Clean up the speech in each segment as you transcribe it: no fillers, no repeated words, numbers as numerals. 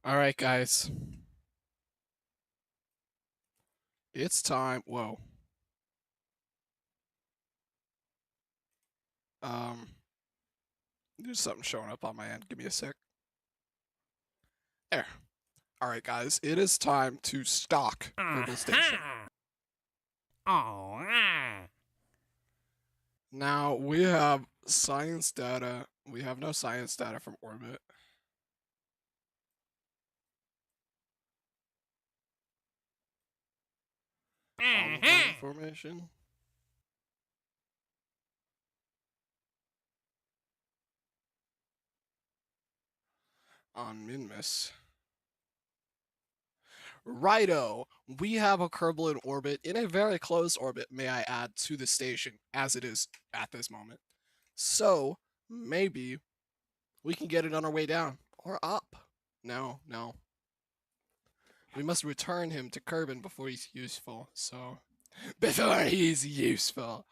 All right, guys. It's time. Whoa. Um, there's something showing up on my end. Give me a sec. There. All right, guys. It is time to stock Kerbal Station. Oh, Now we have science data. We have no science data from orbit. Oliver formation on Minmus. Righto. We have a Kerbal in orbit, in a very close orbit, may I add, to the station, as it is at this moment. So, maybe we can get it on our way down. Or up. No, no. We must return him to Kerbin before he's useful, so... Before he's useful!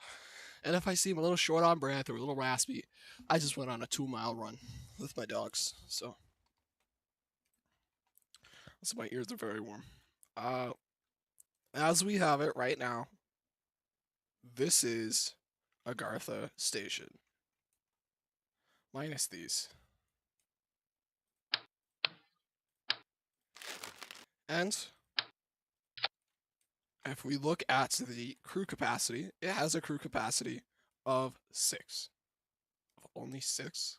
And if I seem a little short on breath or a little raspy, I just went on a 2-mile run with my dogs, so... So my ears are very warm. As we have it right now, this is Agartha Station. Minus these. And if we look at the crew capacity, it has a crew capacity of 6. Only 6?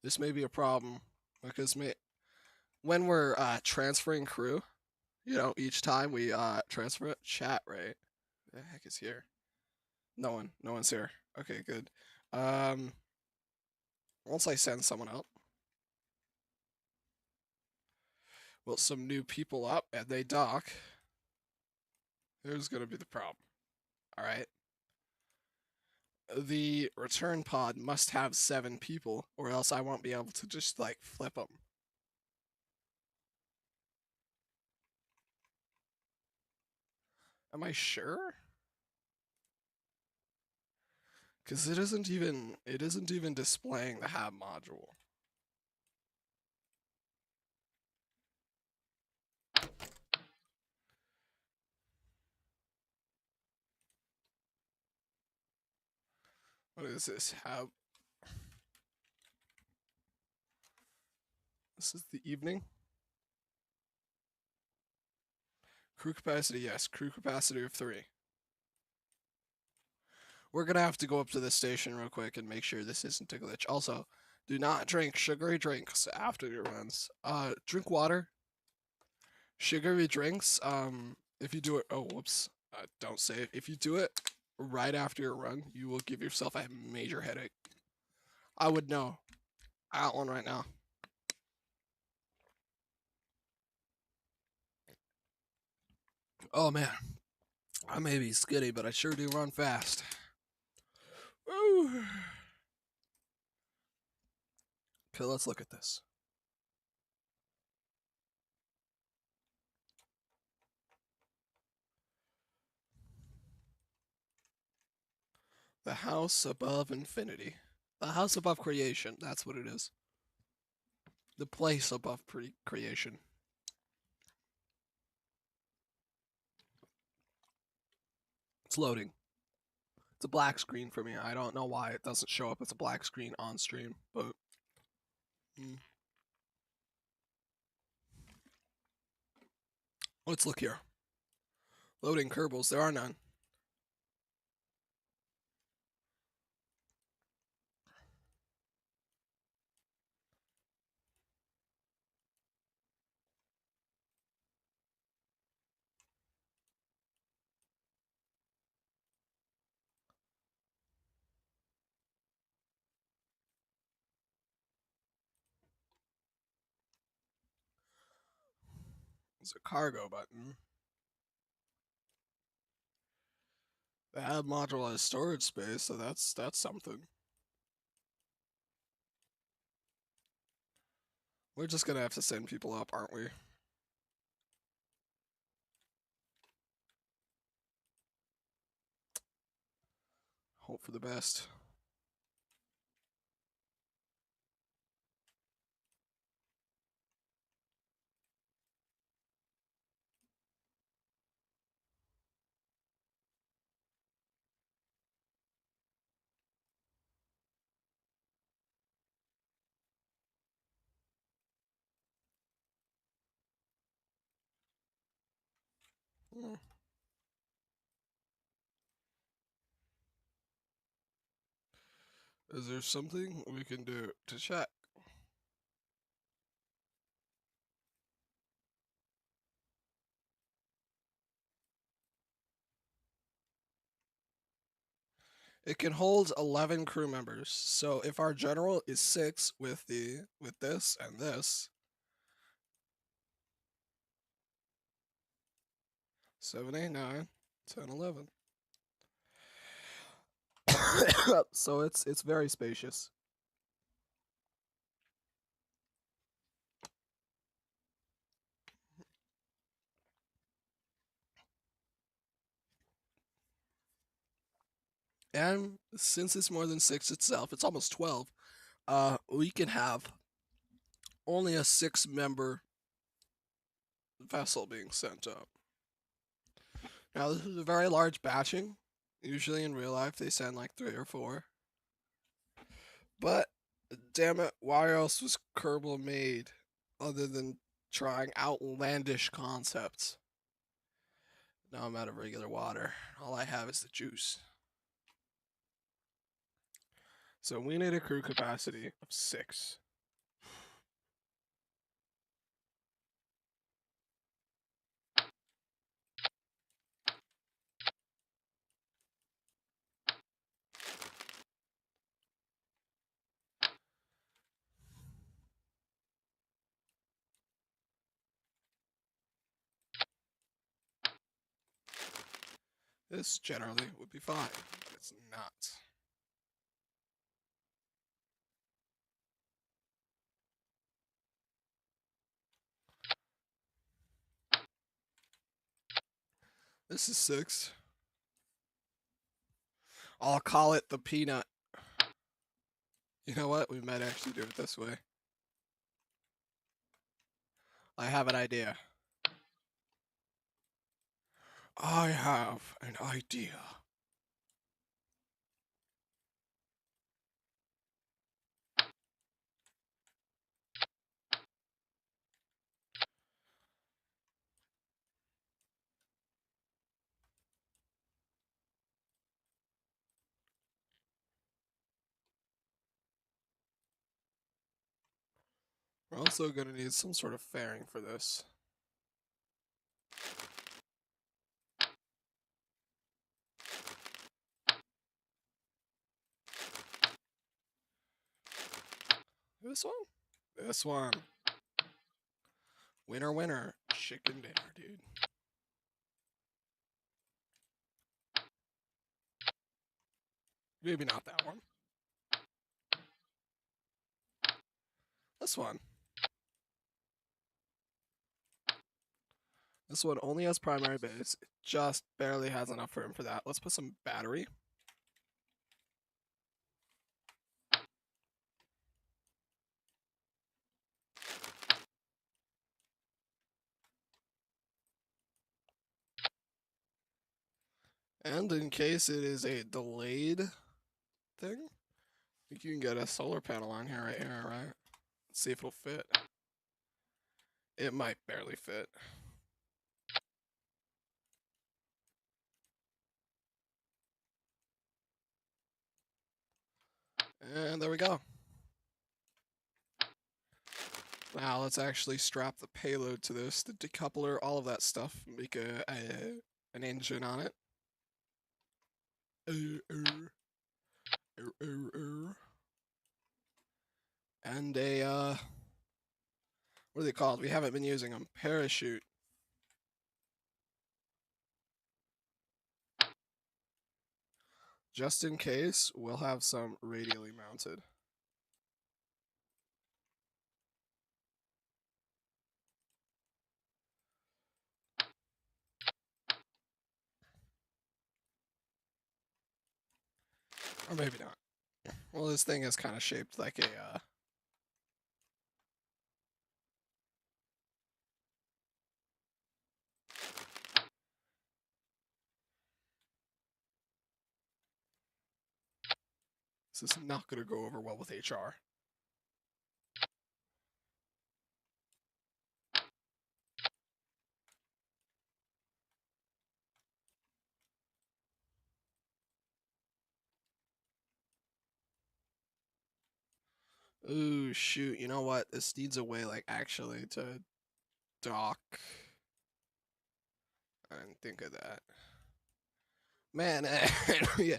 This may be a problem because when we're transferring crew, each time we transfer it, chat, right? Who the heck is here? No one's here. Okay, good. Once I send someone out, well, some new people up and they dock, there's gonna be the problem. All right. The return pod must have 7 people, or else I won't be able to just like flip them. Am I sure? Because it isn't even displaying the hab module. What is this? Hab. This is the evening. Crew capacity, yes. Crew capacity of 3. We're gonna have to go up to the station real quick and make sure this isn't a glitch. Also, do not drink sugary drinks after your runs. Drink water. Sugary drinks. If you do it, oh whoops, don't say it. If you do it right after your run, you will give yourself a major headache. I would know. I got one right now. Oh man, I may be skinny, but I sure do run fast. Woo. Okay, let's look at this. The house above infinity. The house above creation. That's what it is. The place above creation. It's loading. It's a black screen for me. I don't know why it doesn't show up as a black screen on stream, but... Let's look here. Loading Kerbals. There are none. There's a cargo button. The add module has storage space, so that's something. We're just gonna have to send people up, aren't we? Hope for the best. Hmm. Is there something we can do to check? It can hold 11 crew members. So if our general is 6 with this and this, 7, 8, 9, 10, 11. So it's very spacious. And since it's more than 6 itself, it's almost 12. We can have only a 6-member vessel being sent up. Now this is a very large batching. Usually in real life they send like 3 or 4. But damn it, why else was Kerbal made other than trying outlandish concepts? Now I'm out of regular water. All I have is the juice. So we need a crew capacity of 6. This generally would be fine. It's not. This is 6. I'll call it the peanut. You know what? We might actually do it this way. I have an idea. I have an idea. We're also going to need some sort of fairing for this. This one? This one. Winner, winner. Chicken dinner, dude. Maybe not that one. This one. This one only has primary base. It just barely has enough room for that. Let's put some battery. And in case it is a delayed thing, I think you can get a solar panel on here right here, right? Let's see if it'll fit. It might barely fit. And there we go. Now let's actually strap the payload to this, the decoupler, all of that stuff, make an engine on it. And a what are they called? We haven't been using them. Parachute. Just in case, we'll have some radially mounted. Or maybe not. Well, this thing is kind of shaped like a this is not going to go over well with HR. Ooh, shoot. You know what? This needs a way, like, actually to dock. I didn't think of that. Man, yeah.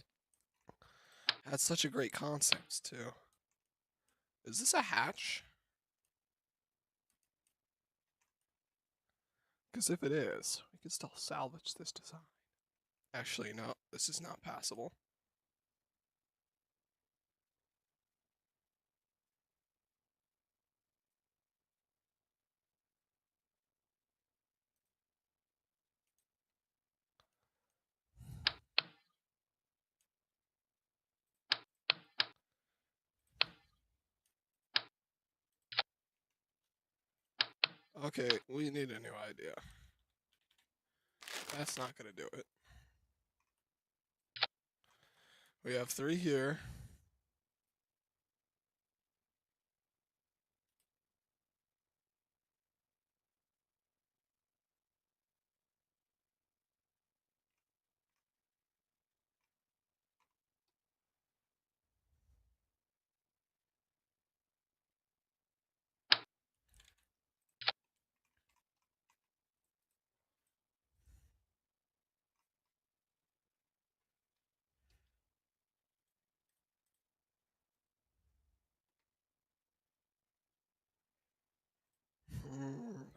That's such a great concept, too. Is this a hatch? Because if it is, we can still salvage this design. Actually, no, this is not passable. Okay, we need a new idea. That's not gonna do it. We have 3 here.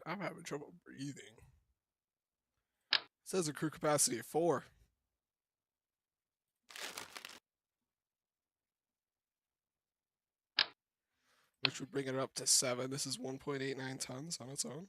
I'm having trouble breathing. It says a crew capacity of 4. Which would bring it up to 7. This is 1.89 tons on its own.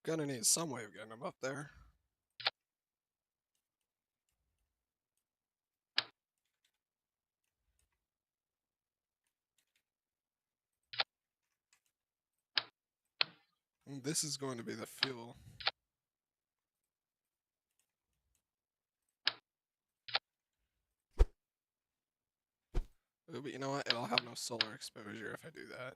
Gonna need some way of getting them up there. And this is going to be the fuel. But you know what? It'll have no solar exposure if I do that.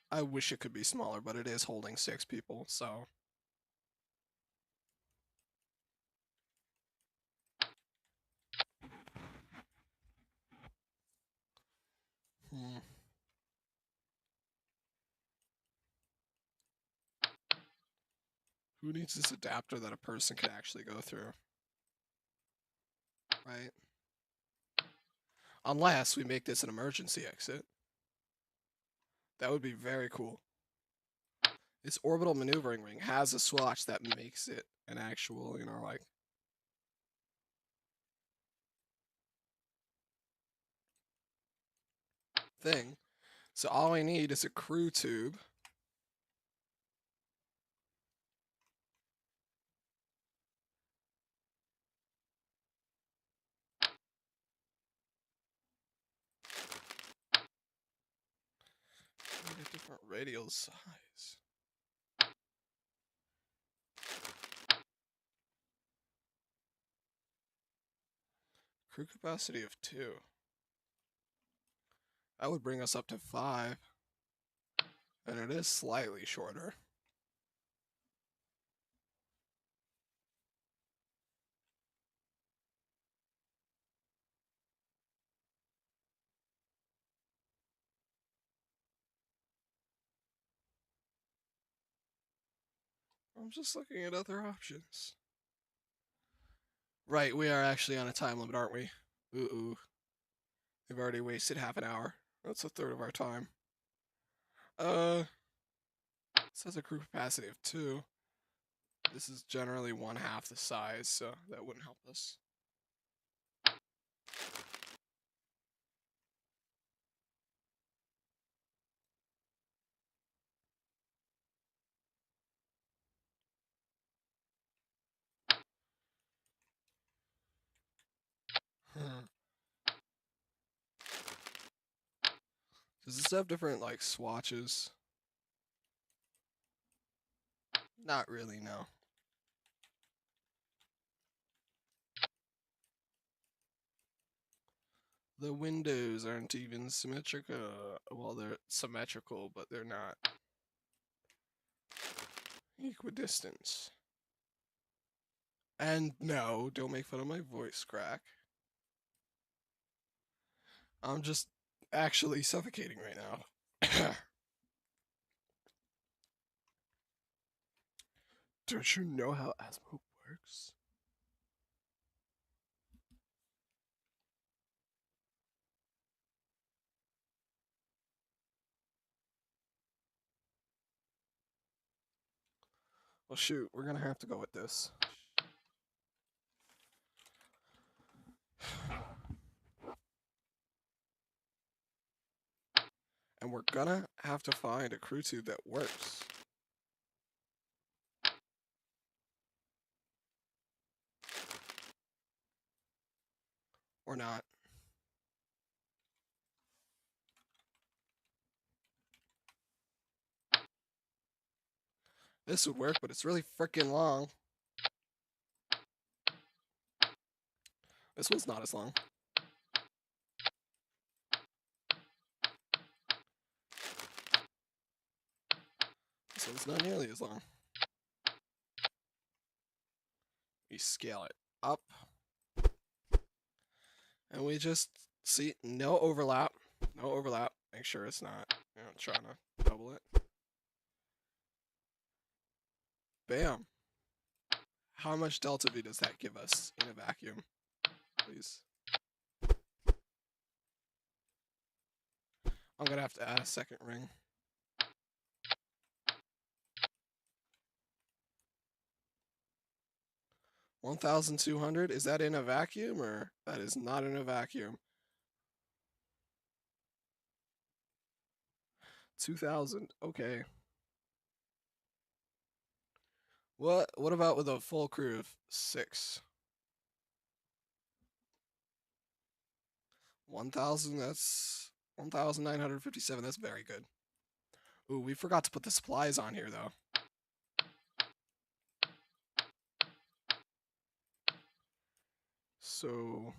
I wish it could be smaller, but it is holding 6 people, so. Hmm. Who needs this adapter that a person can actually go through? Right? Unless we make this an emergency exit. That would be very cool. This orbital maneuvering ring has a swatch that makes it an actual, like thing. So all I need is a crew tube. And a different radial size. Crew capacity of 2. That would bring us up to 5. And it is slightly shorter. I'm just looking at other options. Right, we are actually on a time limit, aren't we? Ooh. We've already wasted half an hour. That's a third of our time. It says a crew capacity of 2. This is generally 1/2 the size, so that wouldn't help us. Does this have different like swatches? Not really, no. The windows aren't even symmetrical. Well, they're symmetrical, but they're not equidistant. And no, don't make fun of my voice crack. I'm just actually suffocating right now. Don't you know how asthma works? Well, shoot, we're gonna have to go with this. And we're gonna have to find a crew tube that works. Or not. This would work, but it's really freaking long. This one's not as long. This one's not nearly as long. We scale it up. And we just see no overlap. No overlap. Make sure it's not, trying to double it. Bam. How much delta V does that give us in a vacuum? Please. I'm gonna have to add a second ring. 1,200? Is that in a vacuum or that is not in a vacuum? 2,000. Okay. What about with a full crew of 6? 1,000, that's 1,957. That's very good. Ooh, we forgot to put the supplies on here though. So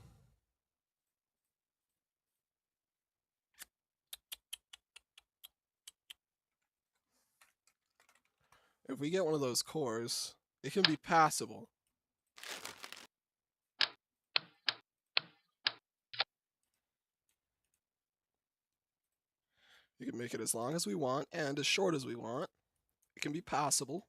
if we get one of those cores, it can be passable. You can make it as long as we want and as short as we want. It can be passable.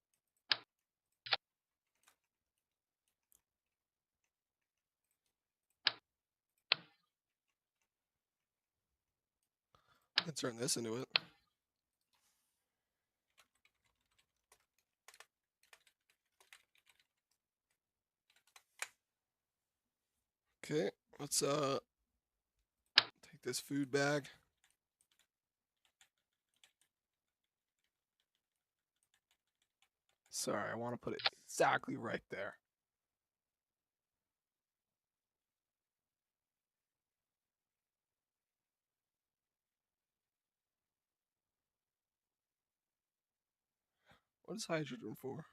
I can turn this into it. Okay, let's take this food bag. Sorry, I want to put it exactly right there. What is hydrogen for?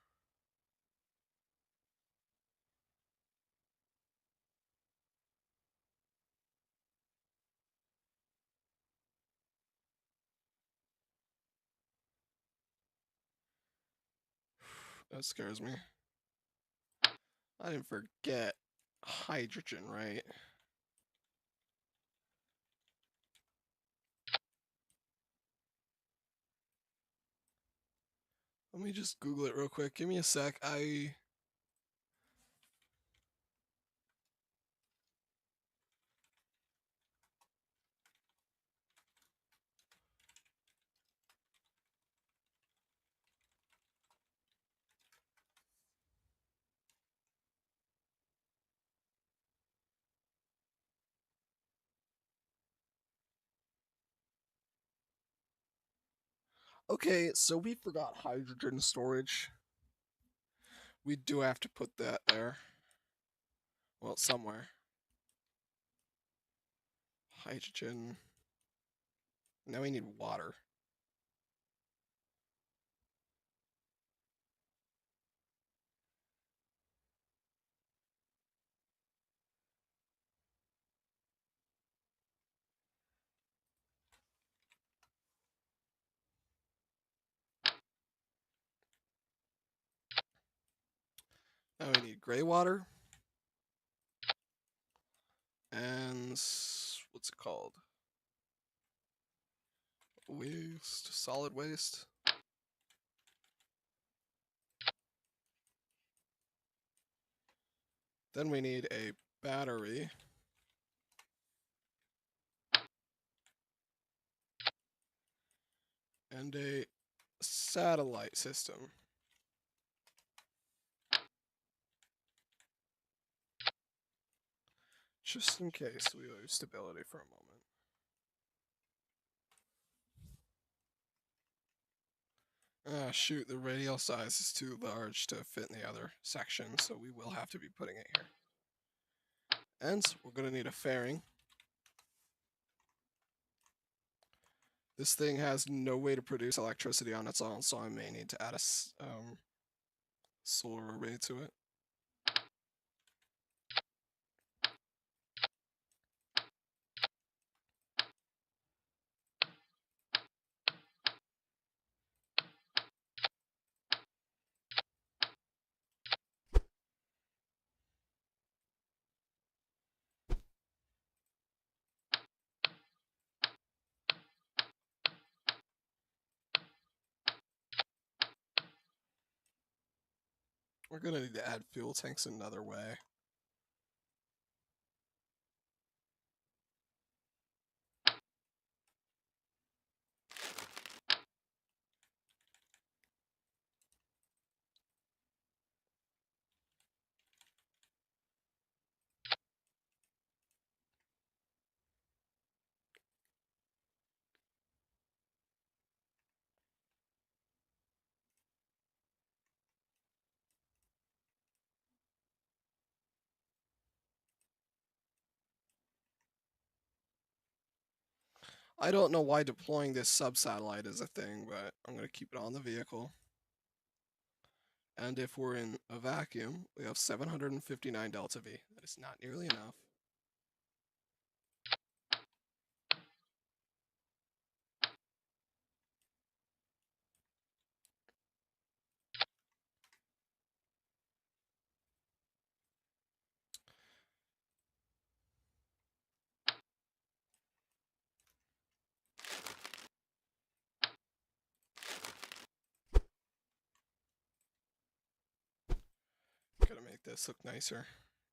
That scares me. I didn't forget hydrogen, right? Let me just Google it real quick. Give me a sec. Okay, so we forgot hydrogen storage. We do have to put that there. Well, somewhere. Hydrogen. Now we need water. Now we need gray water. And what's it called? Waste, solid waste. Then we need a battery. And a satellite system. Just in case we lose stability for a moment. Ah, shoot, the radial size is too large to fit in the other section, so we will have to be putting it here. And we're going to need a fairing. This thing has no way to produce electricity on its own, so I may need to add a solar array to it. We're going to need to add fuel tanks another way. I don't know why deploying this sub-satellite is a thing, but I'm going to keep it on the vehicle. And if we're in a vacuum, we have 759 delta V. That is not nearly enough. Gotta make this look nicer.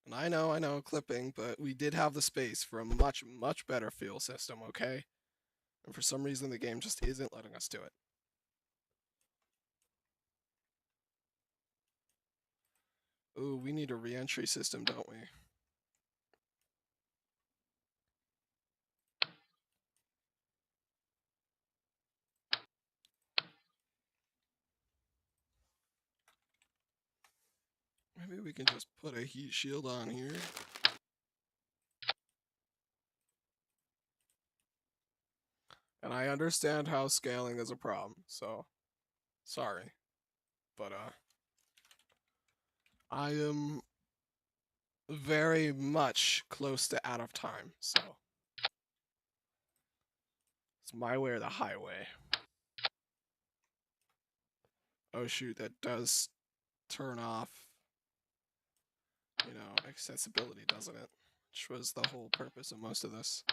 And I know, clipping, but we did have the space for a much, much better fuel system, okay? And for some reason, the game just isn't letting us do it. Ooh, we need a re-entry system, don't we? Maybe we can just put a heat shield on here. And I understand how scaling is a problem, so sorry. But I am very much close to out of time, so it's my way or the highway. Oh shoot, that does turn off, accessibility, doesn't it? Which was the whole purpose of most of this.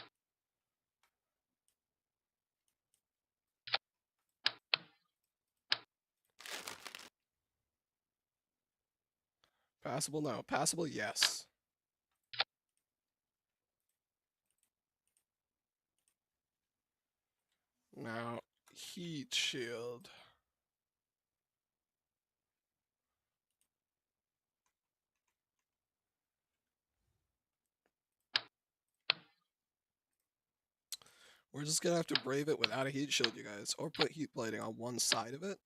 Passable? No. Passable? Yes. Now, heat shield. We're just gonna have to brave it without a heat shield, you guys, or put heat plating on one side of it.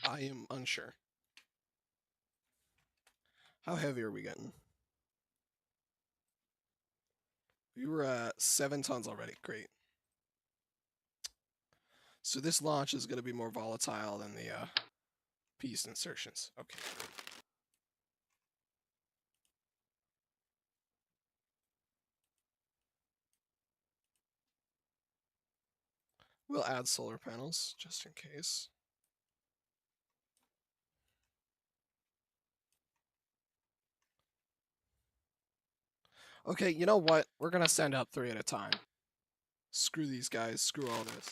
I am unsure. How heavy are we getting? We were at 7 tons already. Great. So this launch is going to be more volatile than the piece insertions. Okay. We'll add solar panels just in case. Okay, you know what? We're going to send up 3 at a time. Screw these guys. Screw all this.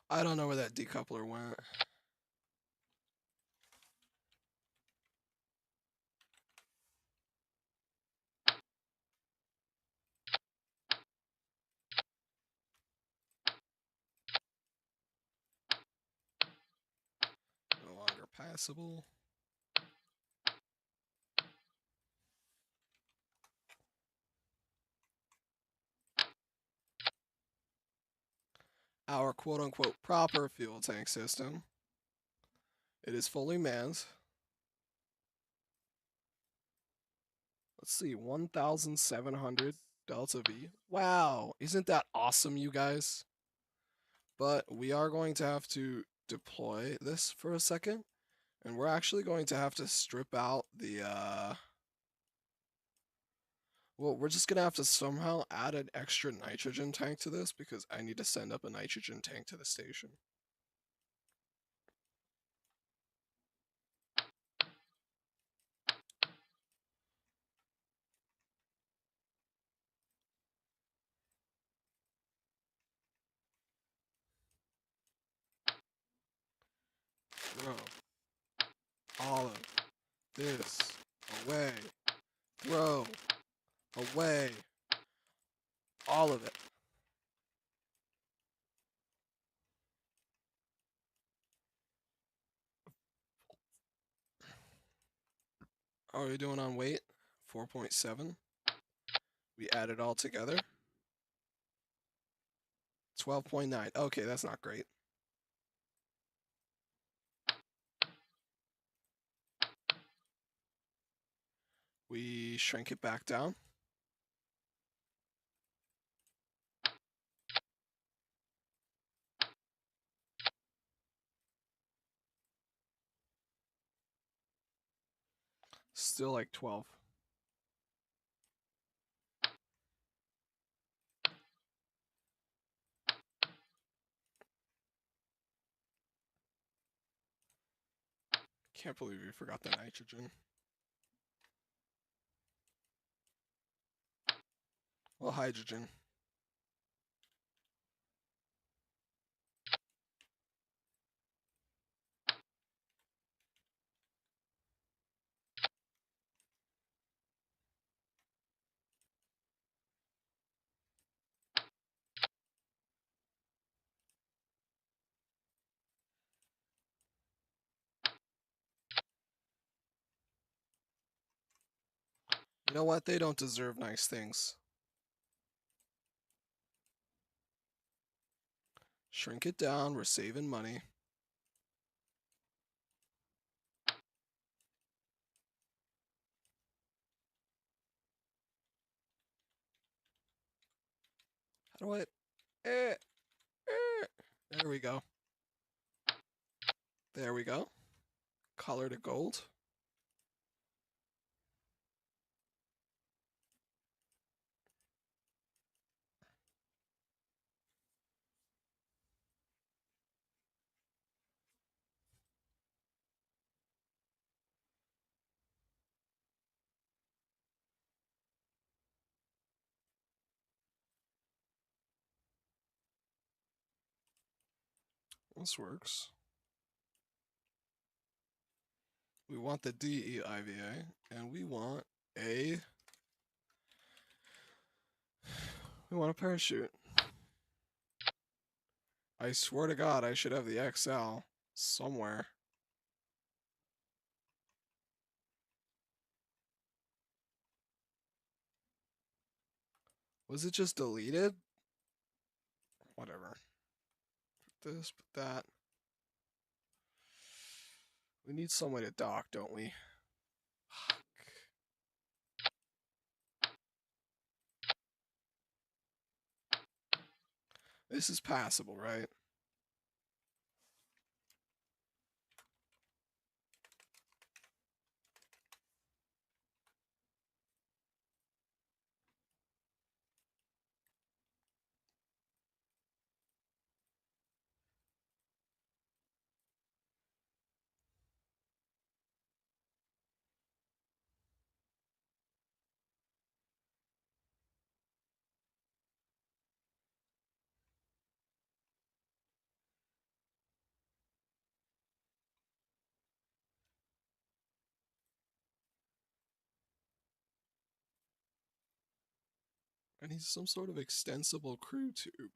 I don't know where that decoupler went. No longer passable. Our quote-unquote proper fuel tank system. It is fully manned. Let's see, 1,700 Delta V. Wow, isn't that awesome, you guys? But we are going to have to deploy this for a second. And we're actually going to have to strip out the, well, we're just going to have to somehow add an extra nitrogen tank to this because I need to send up a nitrogen tank to the station. Throw all of this away. Throw away all of it. How are we doing on weight? 4.7. We add it all together. 12.9. Okay, that's not great. We shrink it back down. Still like 12. Can't believe we forgot the nitrogen. Well, hydrogen. You know what? They don't deserve nice things. Shrink it down. We're saving money. How do I... There we go. There we go. Color to gold. This works. We want the DEIVA, and we want a... We want a parachute. I swear to God, I should have the XL somewhere. Was it just deleted? Whatever. Put this, put that. We need some way to dock, don't we? Fuck. This is passable, right? I need some sort of extensible crew tube.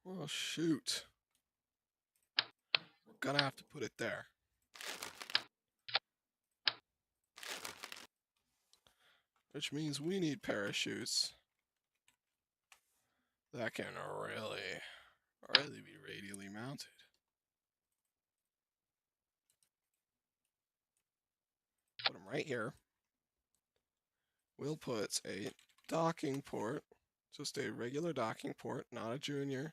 Oh, shoot. We're gonna have to put it there. Which means we need parachutes that can really be radially mounted. Put them right here. We'll put a docking port, just a regular docking port, not a junior.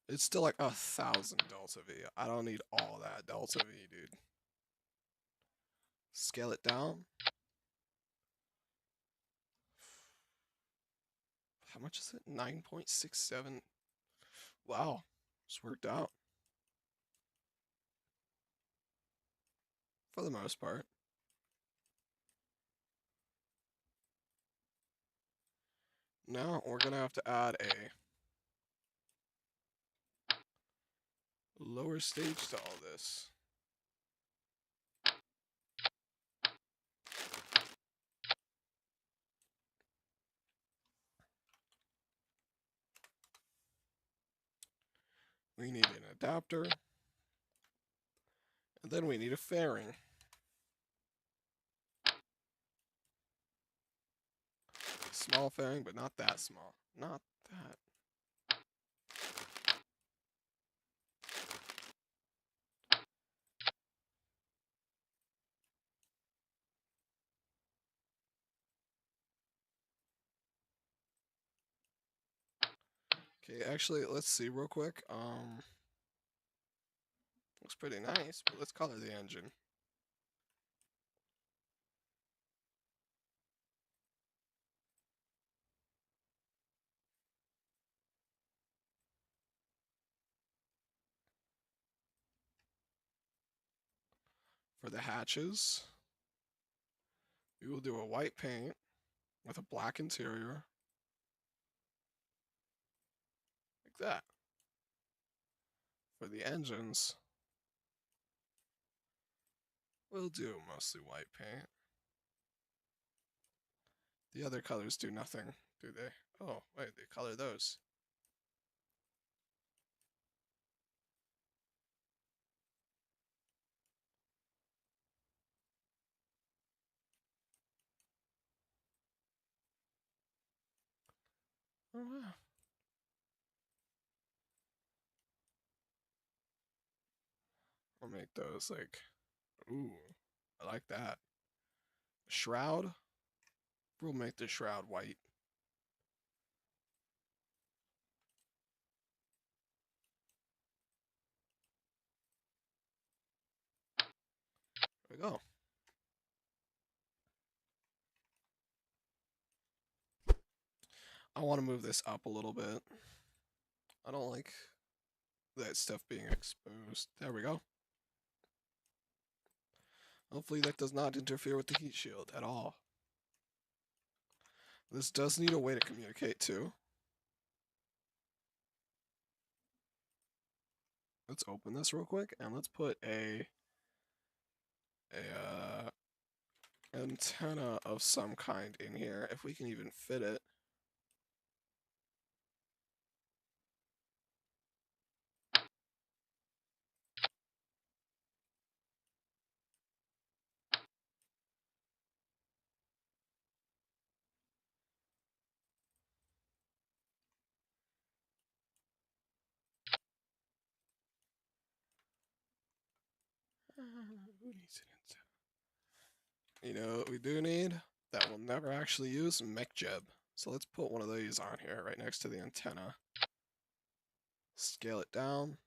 It's still like 1,000 delta V. I don't need all that delta V, dude. Scale it down. How much is it? 9.67. Wow, it's worked out. For the most part. Now we're gonna have to add a lower stage to all this. We need an adapter. And then we need a fairing. Small fairing, but not that small. Not that. Okay, actually, let's see real quick. Looks pretty nice, but let's color the engine. For the hatches, we will do a white paint with a black interior. Like that. For the engines, we'll do mostly white paint. The other colors do nothing, do they? Oh, wait, they color those. Oh, wow. I'll make those like, ooh, I like that. Shroud. We'll make the shroud white. There we go. I want to move this up a little bit. I don't like that stuff being exposed. There we go. Hopefully that does not interfere with the heat shield at all. This does need a way to communicate too. Let's open this real quick and let's put a antenna of some kind in here if we can even fit it. Who needs an antenna? You know what we do need? That we'll never actually use? Mech jeb. So let's put one of these on here right next to the antenna. Scale it down.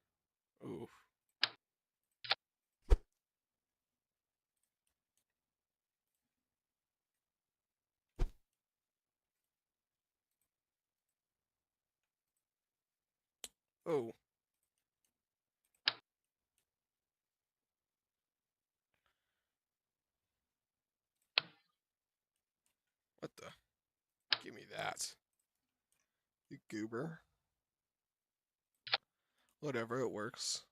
Ooh. Oh. What the? Give me that. You goober. Whatever, it works.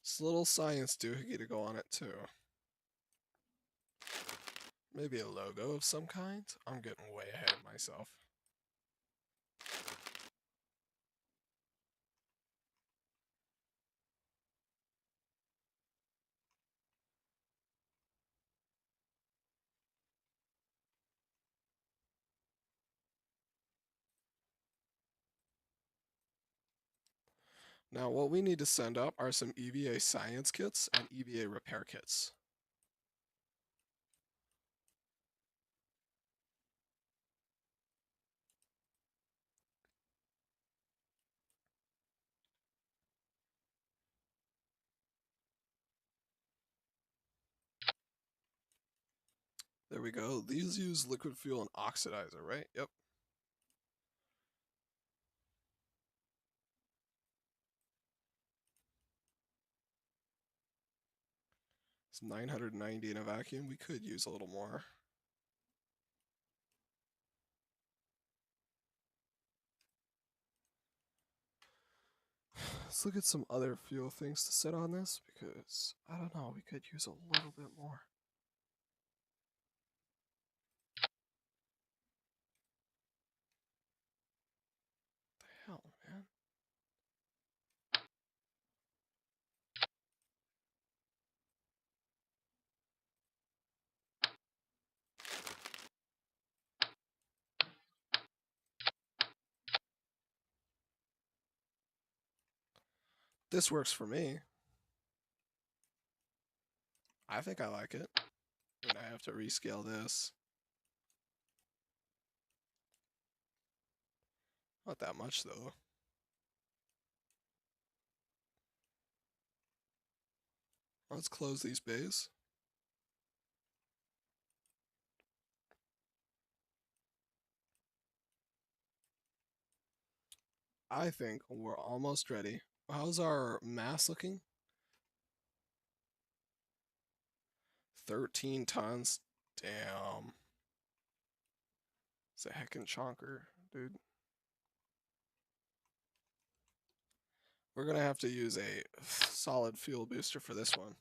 It's a little science doohickey to go on it too. Maybe a logo of some kind? I'm getting way ahead of myself. Now, what we need to send up are some EVA science kits and EVA repair kits. There we go. These use liquid fuel and oxidizer, right? Yep. It's 990 in a vacuum. We could use a little more. Let's look at some other fuel things to set on this because, I don't know, we could use a little bit more. What the hell, man? This works for me. I think I like it. And I have to rescale this. Not that much, though. Let's close these bays. I think we're almost ready. How's our mass looking? 13 tons. Damn. It's a heckin' chonker, dude. We're gonna have to use a solid fuel booster for this one.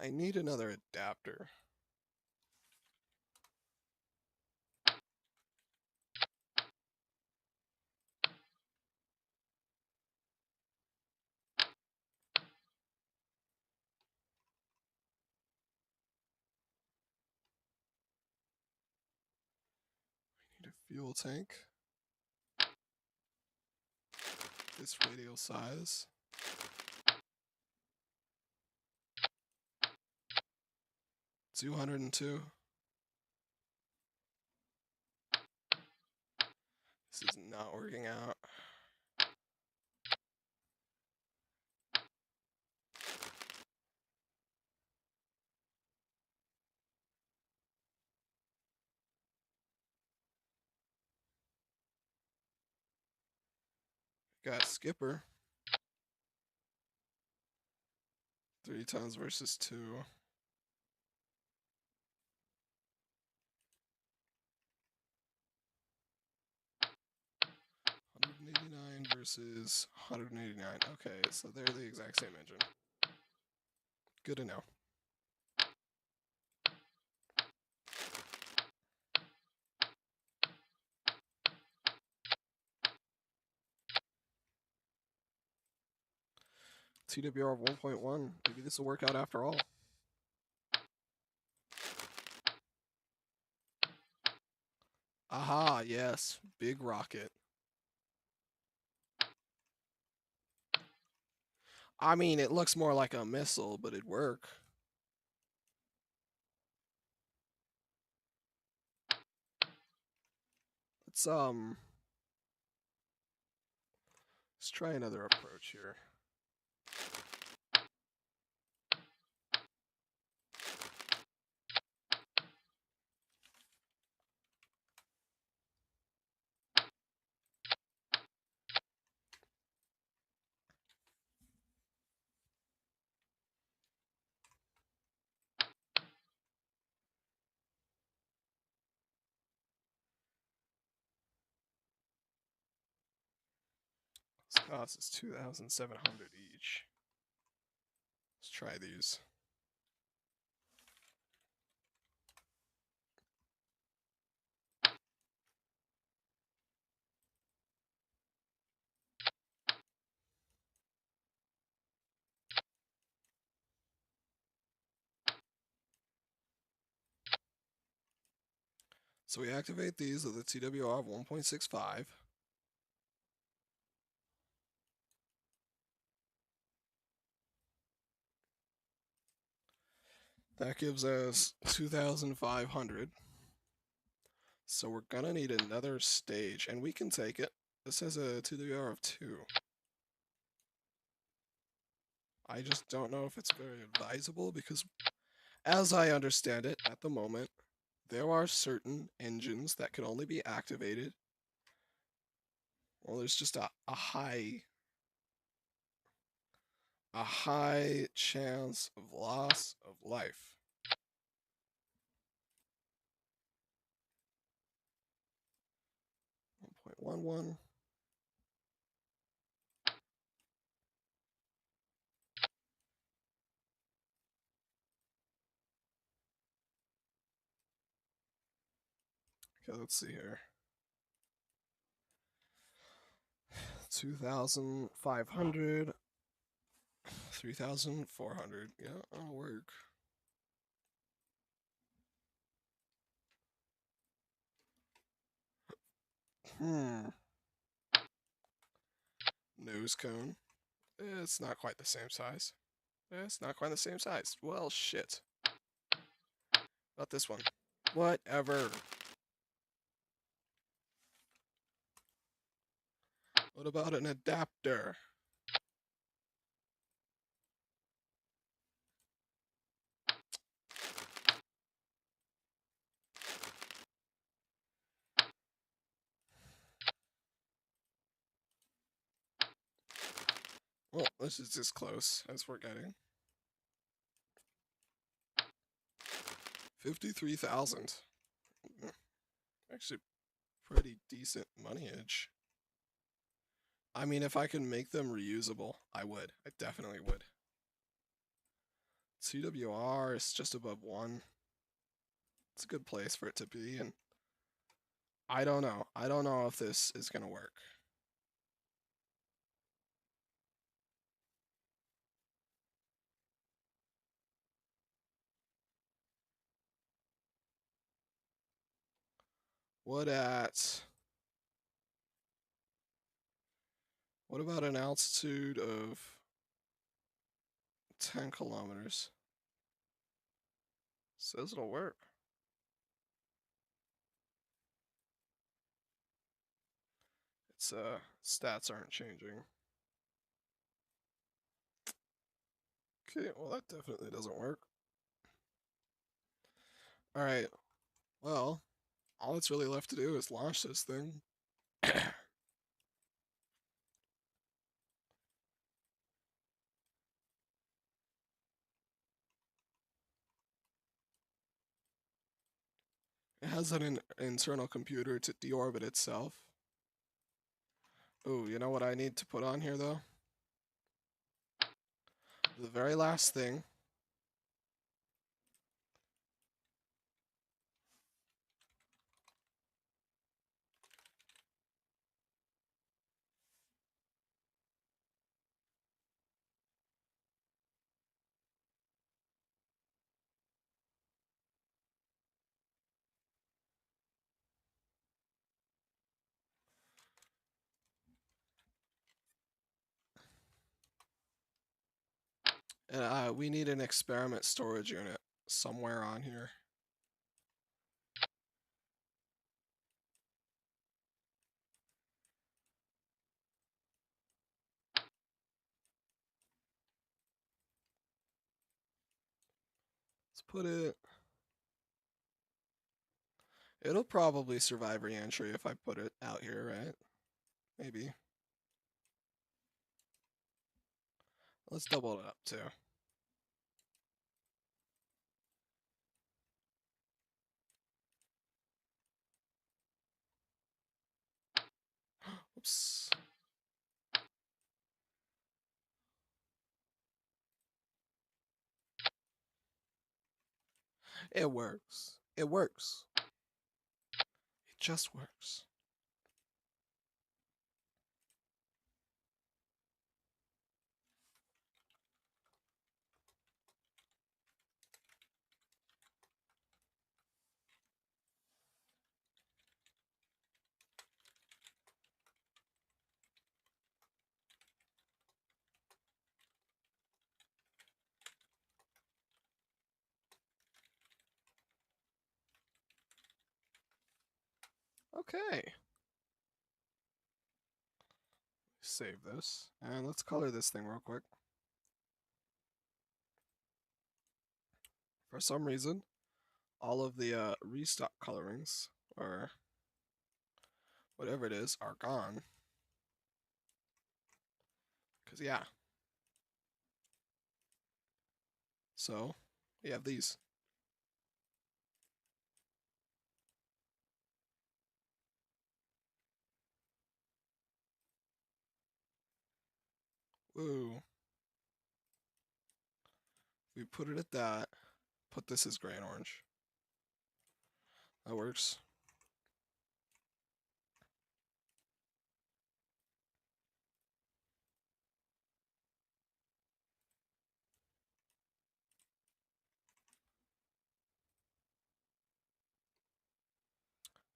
I need another adapter. I need a fuel tank. This radial size. $202. This is not working out. Got skipper. 3 tons versus 2. $189 versus $189. Okay, so they're the exact same engine. Good to know. TWR 1.1. Maybe this will work out after all. Aha, yes. Big rocket. I mean, it looks more like a missile, but it'd work. Let's try another approach here. This cost is $2,700 each. Let's try these. So we activate these with a TWR of 1.65. That gives us 2,500. So we're gonna need another stage, and we can take it. This has a TWR of 2. I just don't know if it's very advisable because, as I understand it at the moment, there are certain engines that can only be activated. Well, there's just a high chance of loss of life. .11. Okay, let's see here. 2,500. 3,400. Yeah, that'll work. Nose cone. It's not quite the same size. It's not quite the same size. Well, shit. Not this one. Whatever. What about an adapter? Well, this is as close as we're getting. 53,000. Actually, pretty decent moneyage. I mean, if I can make them reusable, I would. I definitely would. TWR is just above 1. It's a good place for it to be, and I don't know. I don't know if this is going to work. What at... What about an altitude of 10 kilometers? Says it'll work. Its stats aren't changing. Okay, well that definitely doesn't work. Alright, well, all that's really left to do is launch this thing. It has an internal computer to deorbit itself. Oh, you know what I need to put on here though? The very last thing. We need an experiment storage unit somewhere on here. Let's put it... It'll probably survive re-entry if I put it out here, right? Maybe. Let's double it up too. Oops. It works. It works. It just works. Okay. Save this. And let's color this thing real quick. For some reason, all of the restock colorings, or whatever it is, are gone. Because, yeah. So, we have these. Woo. We put it at that. Put this as gray and orange. That works.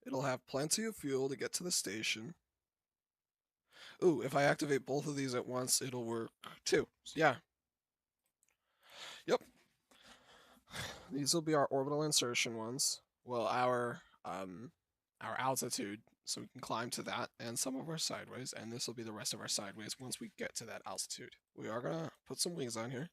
It'll have plenty of fuel to get to the station. Ooh, if I activate both of these at once, it'll work too. Yeah. Yep. These will be our orbital insertion ones. Well, our altitude, so we can climb to that, and some of our sideways, and this will be the rest of our sideways once we get to that altitude. We are gonna put some wings on here.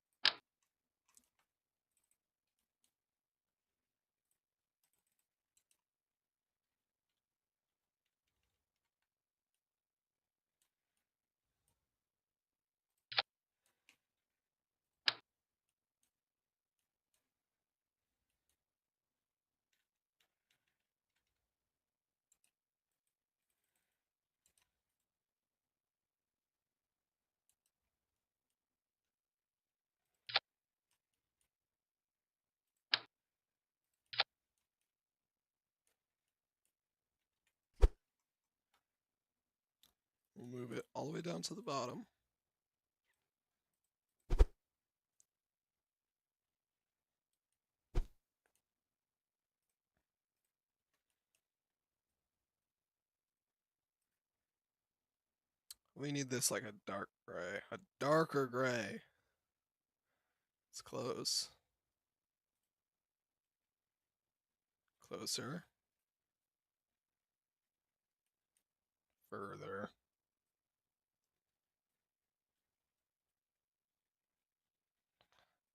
We'll move it all the way down to the bottom. We need this like a dark gray, a darker gray. It's close. Closer. Further.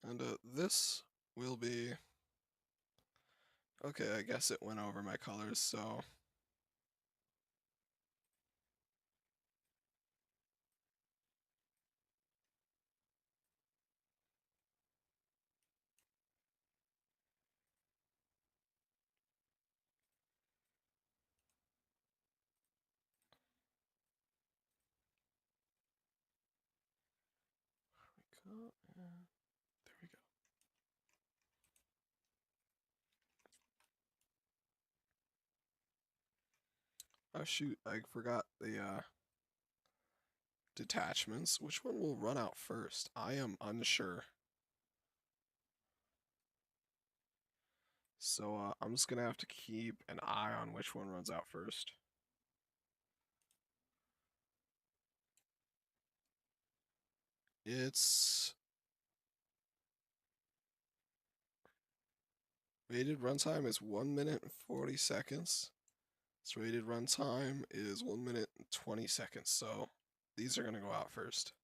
And this will be... Okay, I guess it went over my colors, so... There we go. Oh shoot, I forgot the detachments. Which one will run out first? I am unsure. So I'm just gonna have to keep an eye on which one runs out first. It's rated runtime is 1 minute and 40 seconds. Its rated runtime is 1 minute and 20 seconds. So these are gonna go out first.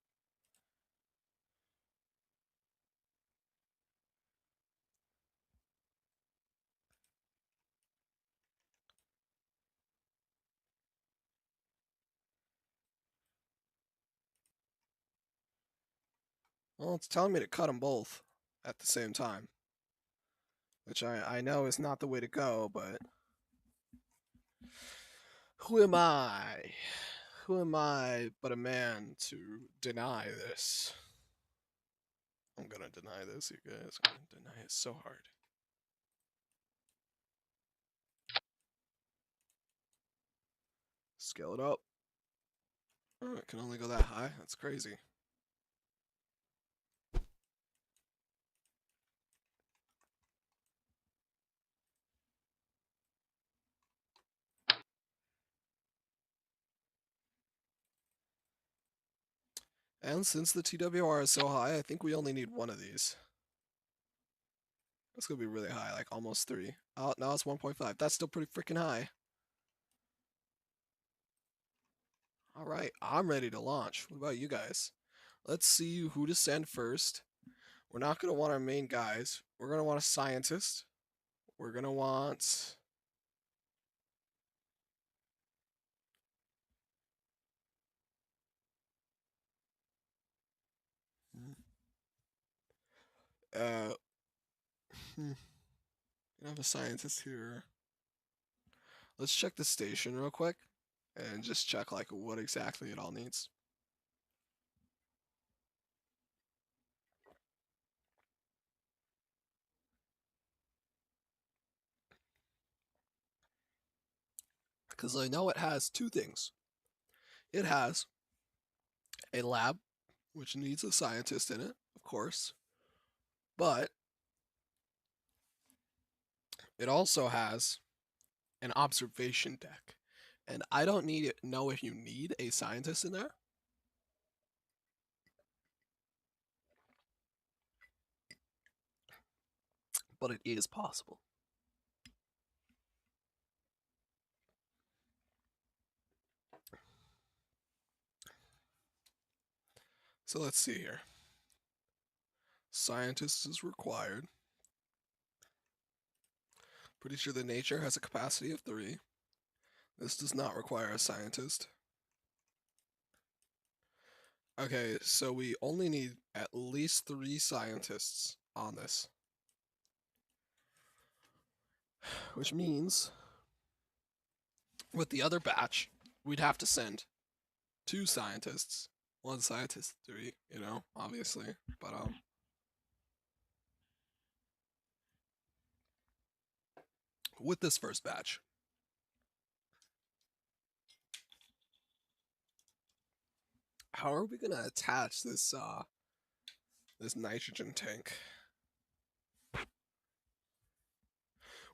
Well, it's telling me to cut them both at the same time, which I know is not the way to go, but who am I? Who am I but a man to deny this? I'm gonna deny this, you guys. I'm gonna deny it so hard. Scale it up. Oh, it can only go that high? That's crazy. And since the TWR is so high, I think we only need one of these. That's gonna be really high, like almost 3. Oh, now it's 1.5. That's still pretty freaking high. Alright, I'm ready to launch. What about you guys? Let's see who to send first. We're not gonna want our main guys. We're gonna want a scientist. We're gonna want... Uh... I have a scientist here. Let's check the station real quick and just check like what exactly it all needs. Because I know it has 2 things. It has a lab, which needs a scientist in it, of course, but it also has an observation deck. And I don't know if you need a scientist in there, but it is possible. So let's see here. Scientist is required. Pretty sure the nature has a capacity of 3. This does not require a scientist. Okay, so we only need at least 3 scientists on this. Which means with the other batch, we'd have to send 2 scientists. 1 scientist, 3, obviously. But with this first batch, How are we gonna attach this nitrogen tank?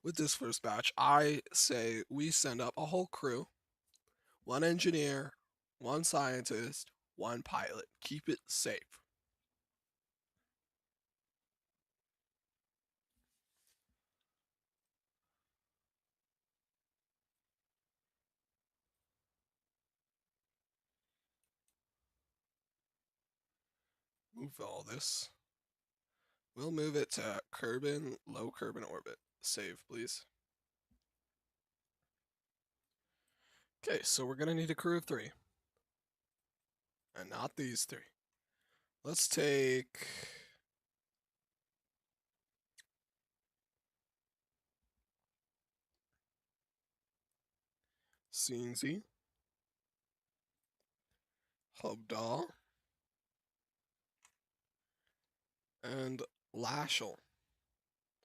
With this first batch, I say we send up a whole crew, one engineer, one scientist, one pilot. Keep it safe. Move all this. We'll move it to low Kerbin orbit. Save, please. Okay, so we're gonna need a crew of 3. And not these 3. Let's take... Scenesy. Hubdal. And Lashel.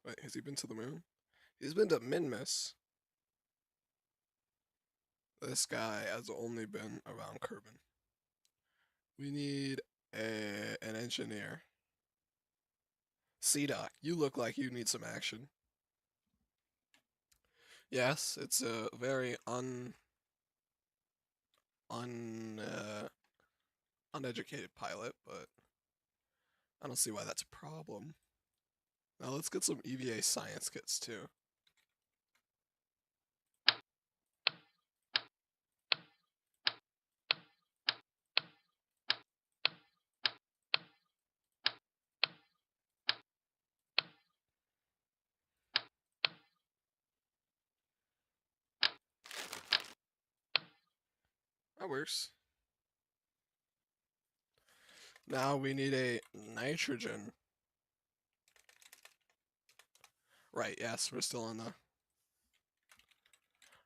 Wait, has he been to the moon? He's been to Minmus. This guy has only been around Kerbin. We need an engineer. C-Doc, you look like you need some action. Yes, it's a very uneducated pilot, but I don't see why that's a problem. Now let's get some EVA science kits too. That works. Now we need a nitrogen. Right, yes, we're still on the...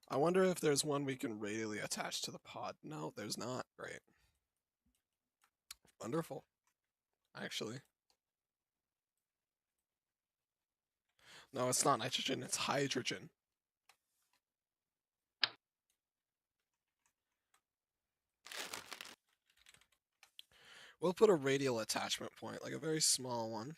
I wonder if there's one we can radially attach to the pod. No, there's not. Great. Wonderful. Actually. No, it's not nitrogen, it's hydrogen. We'll put a radial attachment point, like a very small one.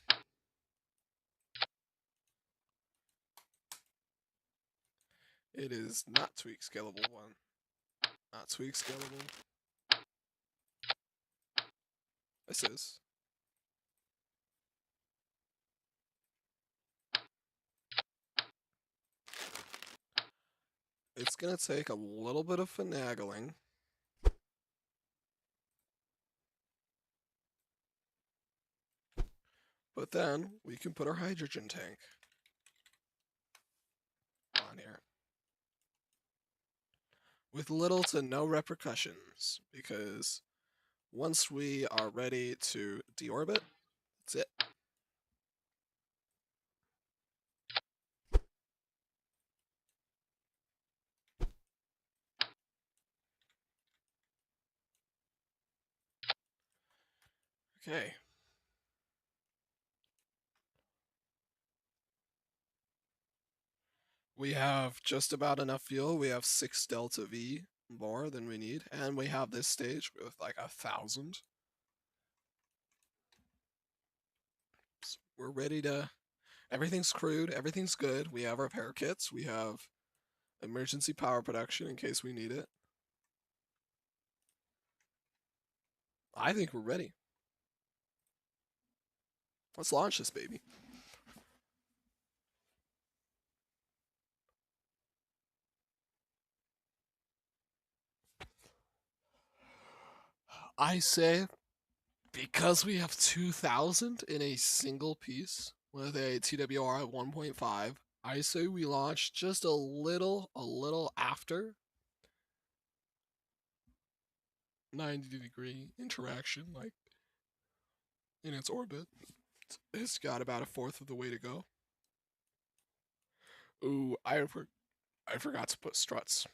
It is not tweak scalable one. Not tweak scalable. This is. It's gonna take a little bit of finagling. But then we can put our hydrogen tank on here. With little to no repercussions, because once we are ready to deorbit, that's it. Okay. We have just about enough fuel. We have 6 delta V more than we need, and we have this stage with like 1,000. So we're ready to... Everything's crewed, everything's good. We have our repair kits, we have emergency power production in case we need it. I think we're ready. Let's launch this baby. I say, because we have 2,000 in a single piece with a TWR at 1.5, I say we launch just a little after 90-degree interaction, like in its orbit. It's got about a fourth of the way to go. Ooh, I forgot to put struts.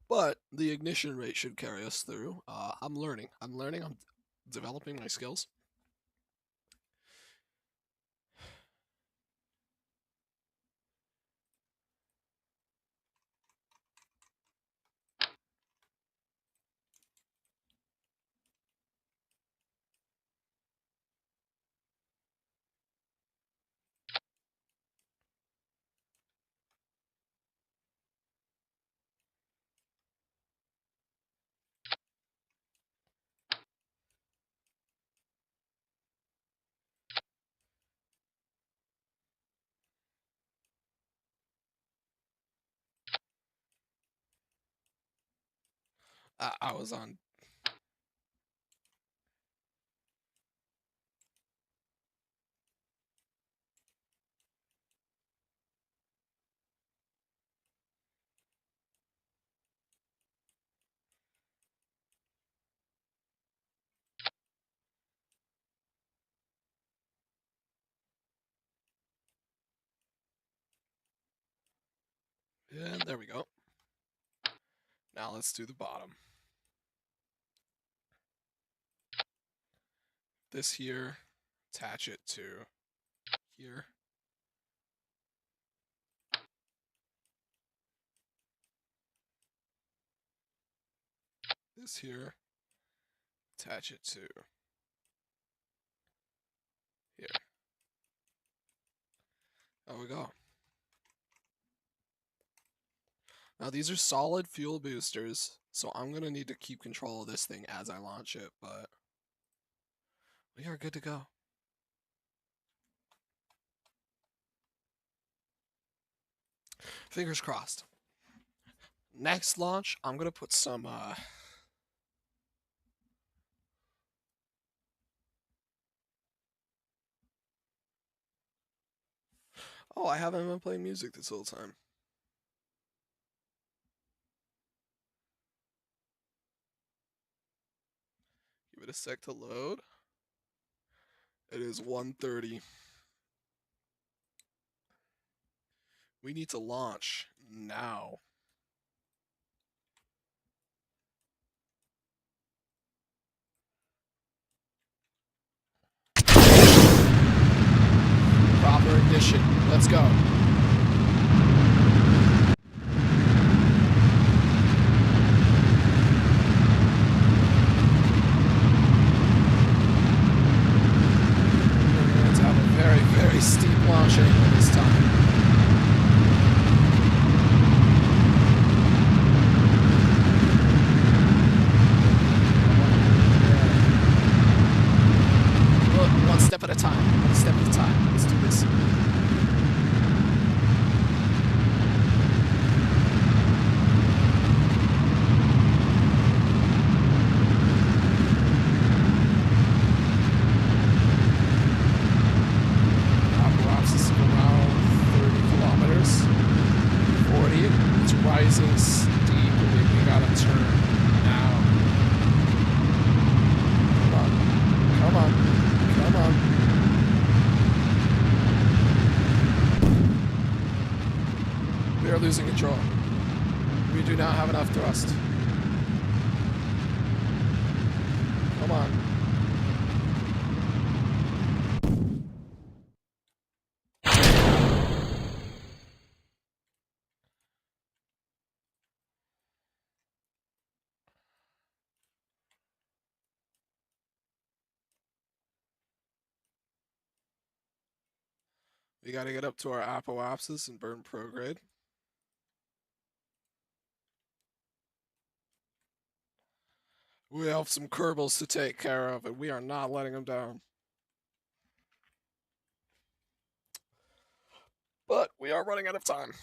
But the ignition rate should carry us through. I'm learning. I'm developing my skills. I was on. And there we go. Now let's do the bottom. This here, attach it to here. This here, attach it to here. There we go. Now these are solid fuel boosters, so I'm going to need to keep control of this thing as I launch it, but we are good to go. Fingers crossed. Next launch, I'm going to put some oh, I haven't been playing music this whole time. Give it a sec to load. It is 1:30. We need to launch now. Proper ignition. Let's go. We're going to have a very, very steep launch angle this time. One step at a time. One step at a time. Let's do this. This is around 30 kilometers. 40. It's rising steeply. We gotta turn now. Come on. Come on. Come on. We are losing control. We do not have enough thrust. Come on. We gotta get up to our apoapsis and burn prograde. We have some Kerbals to take care of, and we are not letting them down. But we are running out of time.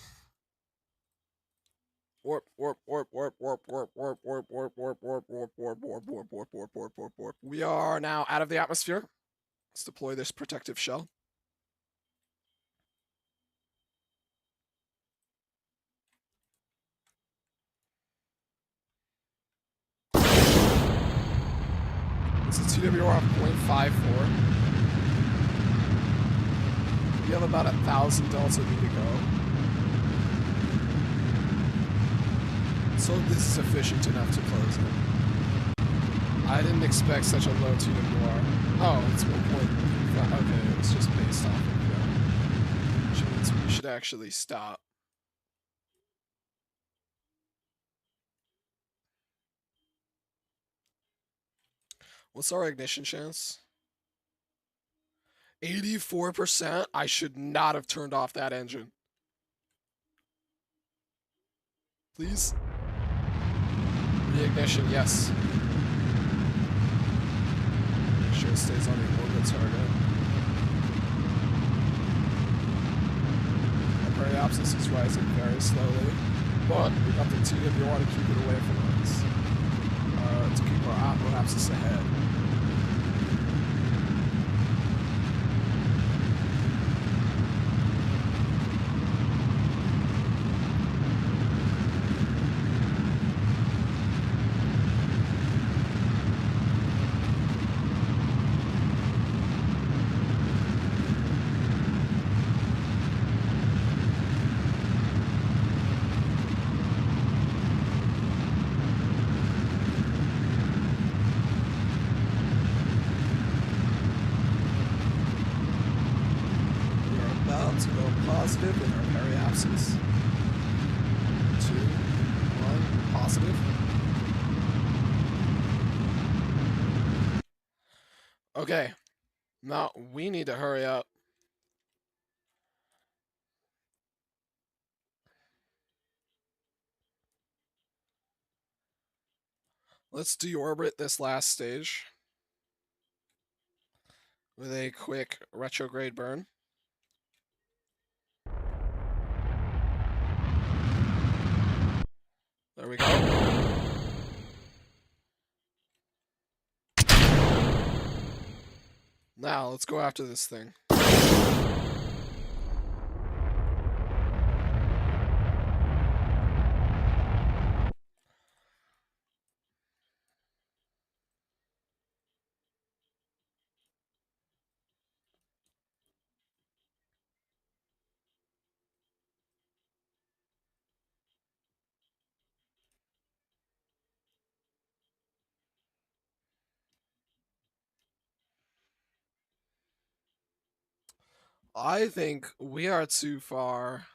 Warp, warp, warp, warp, warp, warp, warp, warp, warp, warp, warp, warp, warp, warp, warp, warp, warp, warp, warp, warp. We are now out of the atmosphere. Let's deploy this protective shell. It's a TWR of 0.54. We have about 1,000 delta V to go. So this is efficient enough to close it. I didn't expect such a low TWR. Oh, it's 1.5. Okay, it was just based off of that. Which means we should actually stop. What's our ignition chance? 84%? I should not have turned off that engine. Please? Reignition, yes. Make sure it stays on the orbit target. Our periapsis is rising very slowly, but we got the TWR to keep it away from us. to keep our Apoapsis ahead. To go positive with our periapsis. 2, 1, positive. Okay, now we need to hurry up. Let's deorbit this last stage with a quick retrograde burn. There we go. Now, let's go after this thing. I think we are too far.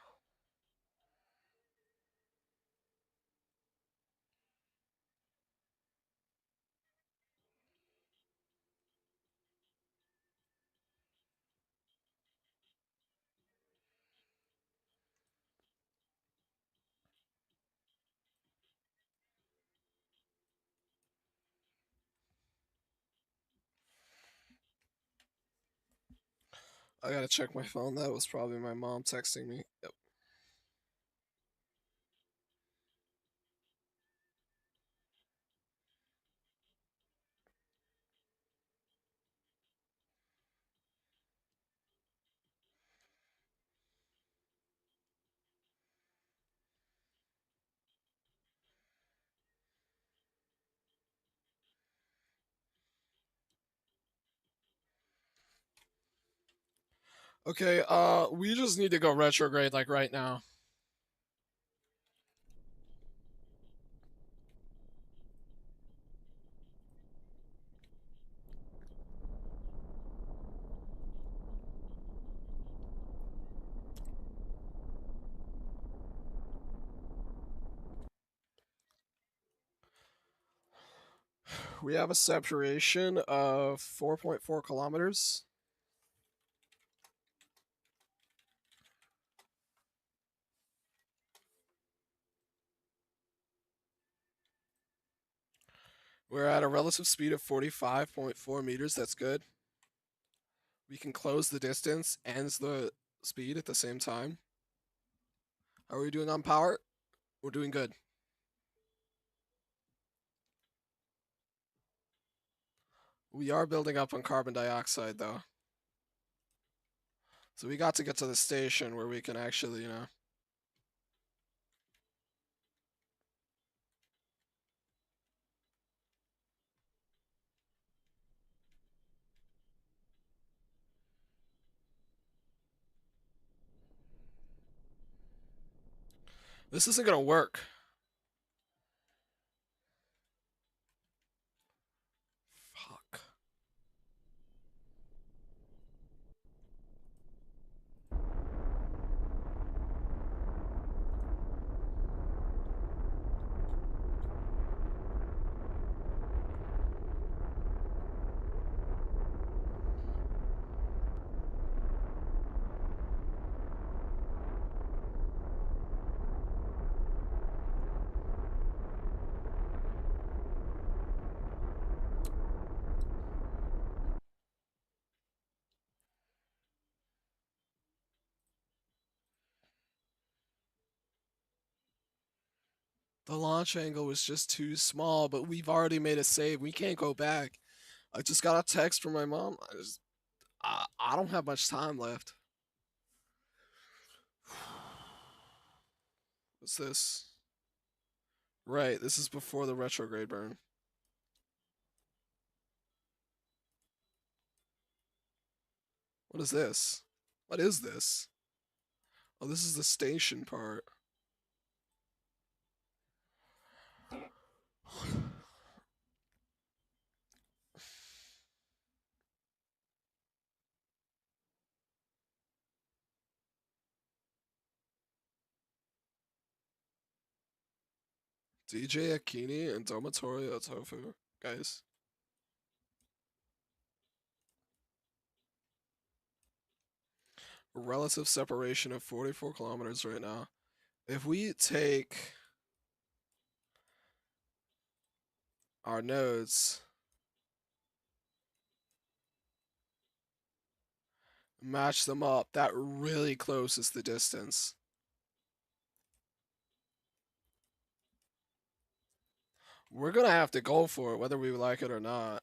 I gotta check my phone. That was probably my mom texting me. Yep. Okay, we just need to go retrograde like right now. We have a separation of 4.4 kilometers. We're at a relative speed of 45.4 meters. That's good. We can close the distance and the speed at the same time. How are we doing on power? We're doing good. We are building up on carbon dioxide, though. So we got to get to the station where we can actually, you know. This isn't going to work. Fuck. The launch angle was just too small, but we've already made a save. We can't go back. I just got a text from my mom. I don't have much time left. What's this? Right, this is before the retrograde burn. What is this? What is this? Oh, this is the station part. DJ Akini and Dormitory Otofu. Guys. Relative separation of 44 kilometers right now. If we take our nodes, match them up, that really closes the distance. We're gonna have to go for it, whether we like it or not.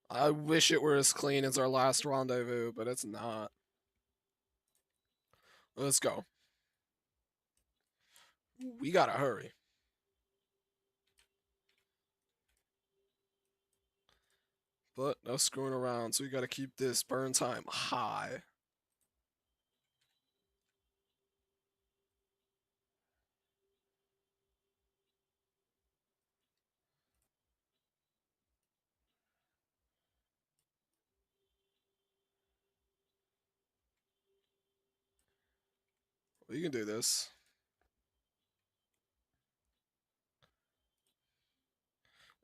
I wish it were as clean as our last rendezvous, but it's not. Let's go. We gotta hurry. But no screwing around, so we gotta keep this burn time high. We can do this.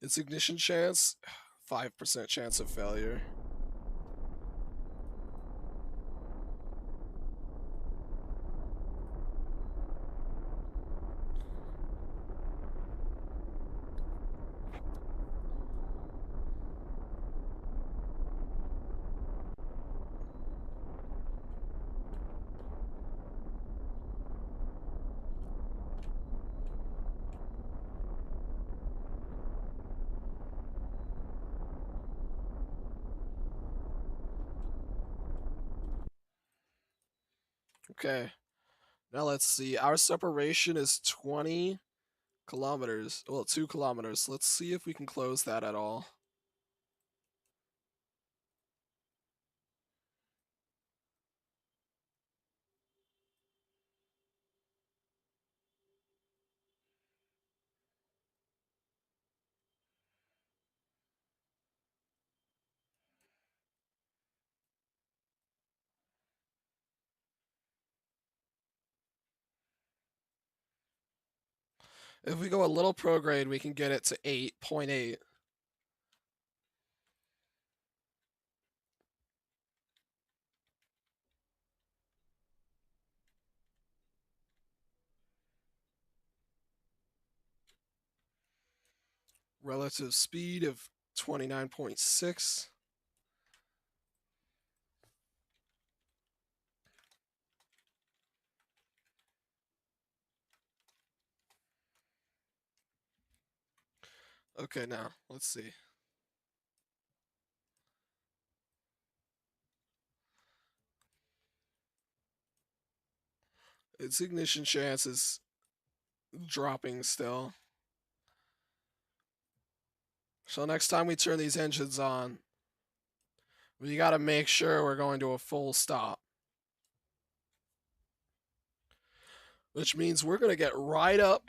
Its ignition chance, 5% chance of failure. Okay. Now let's see. Our separation is 20 kilometers. Well, 2 kilometers. Let's see if we can close that at all. If we go a little prograde, we can get it to 8.8. Relative speed of 29.6. Okay, now let's see. Its ignition chance is dropping still. So next time we turn these engines on, we got to make sure we're going to a full stop. Which means we're going to get right up.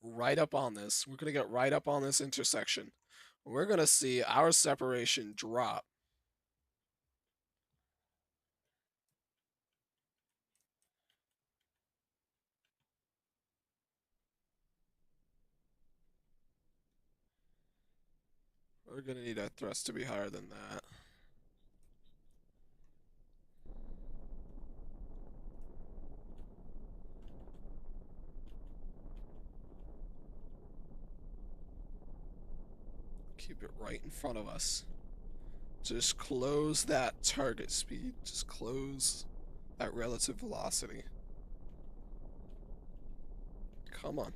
Right up on this. We're going to get right up on this intersection. We're going to see our separation drop. We're going to need our thrust to be higher than that. Keep it right in front of us. Just close that target speed. Just close that relative velocity. Come on.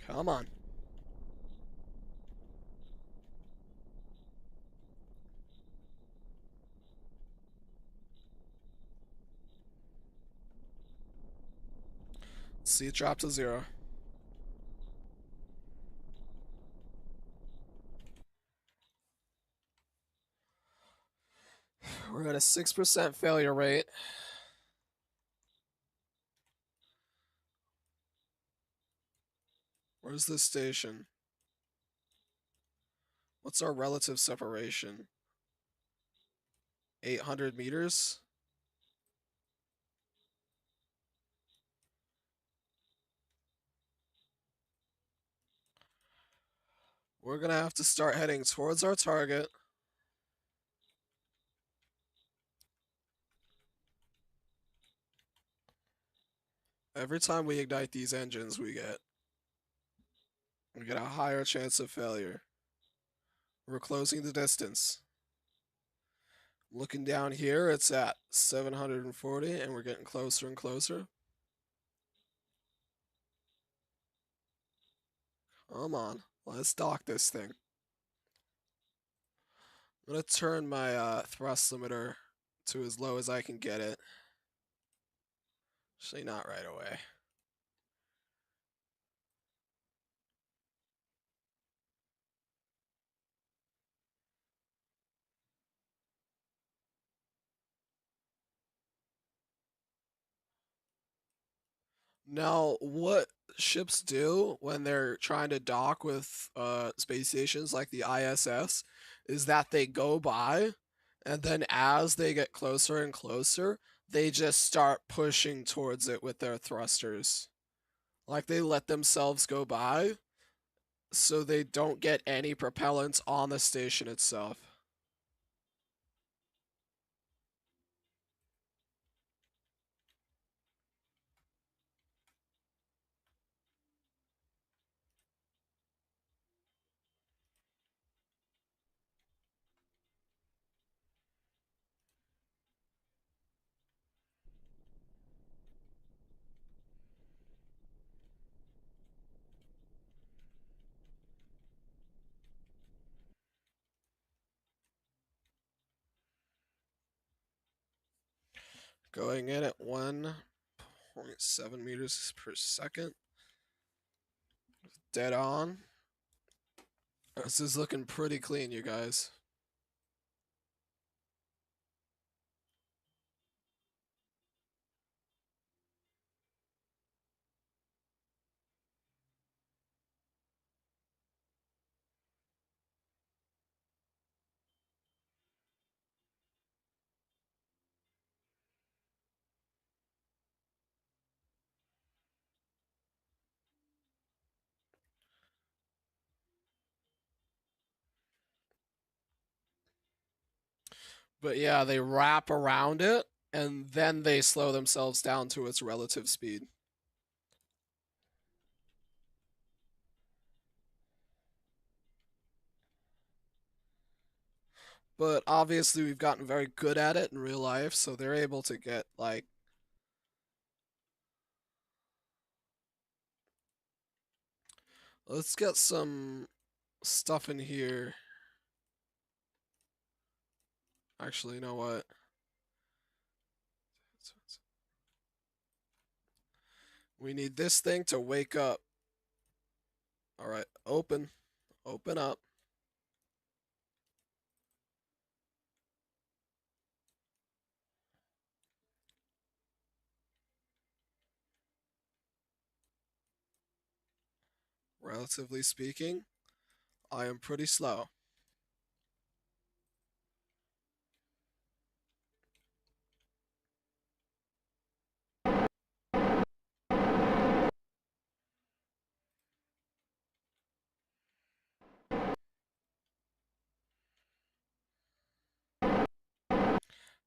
Come on. See it drop to 0. We're at a 6% failure rate. Where's this station? What's our relative separation? 800 meters? We're gonna have to start heading towards our target. Every time we ignite these engines, we get a higher chance of failure. We're closing the distance. Looking down here, it's at 740, and we're getting closer and closer. Come on, let's dock this thing. I'm gonna turn my thrust limiter to as low as I can get it. Actually, not right away. Now, what ships do when they're trying to dock with space stations like the ISS is that they go by, and then as they get closer and closer, they just start pushing towards it with their thrusters. Like they let themselves go by so they don't get any propellants on the station itself. Going in at 1.7 meters per second. Dead on. This is looking pretty clean, you guys. But yeah, they wrap around it and then they slow themselves down to its relative speed. But obviously, we've gotten very good at it in real life, so they're able to get like. Let's get some stuff in here. Actually, you know what? We need this thing to wake up. All right, open. Open up. Relatively speaking, I am pretty slow.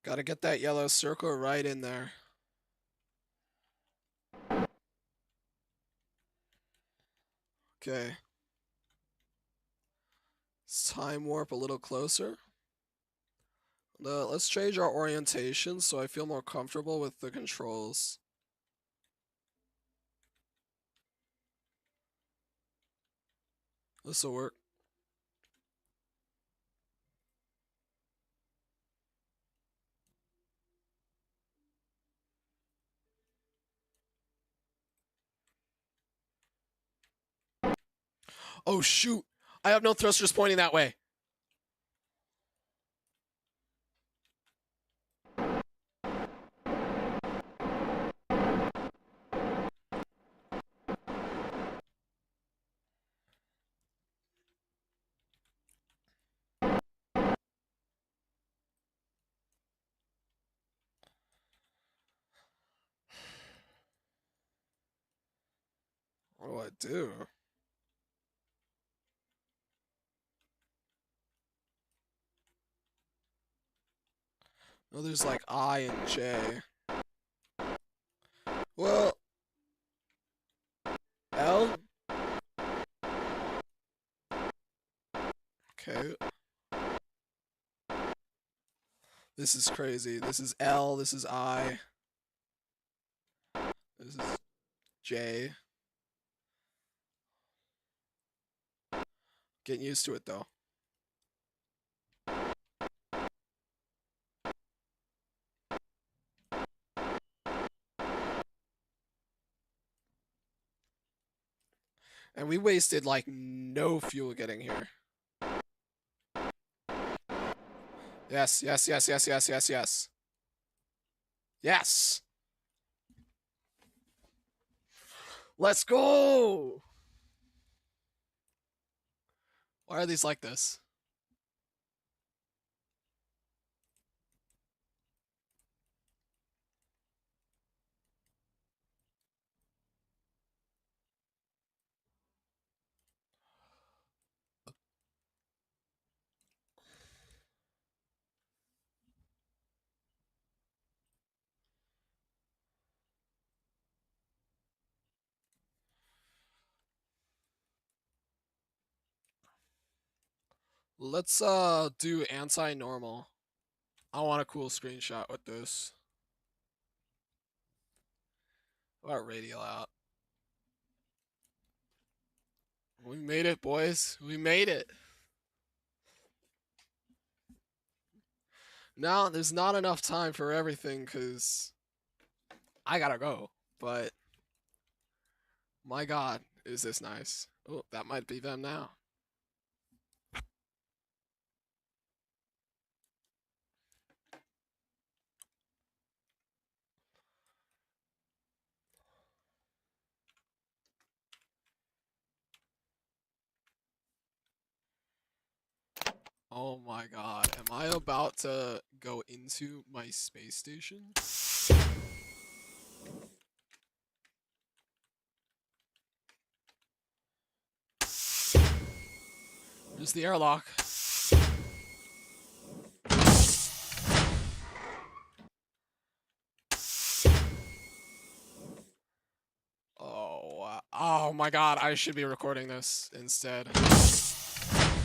Gotta get that yellow circle right in there. Okay. Let's time warp a little closer. Let's change our orientation so I feel more comfortable with the controls. This'll work. Oh shoot! I have no thrusters pointing that way. What do I do? Oh, there's like I and J. Well, L? Okay. This is crazy. This is L, this is I. This is J. Getting used to it though. And we wasted like no fuel getting here. Yes, yes, yes, yes, yes, yes, yes. Yes! Let's go! Why are these like this? Let's do anti-normal. I want a cool screenshot with this. What about radial out? We made it, boys. We made it. Now, there's not enough time for everything because I gotta go. But my god, is this nice. Oh, that might be them now. Oh my god, am I about to go into my space station? There's the airlock. Oh my god, I should be recording this instead.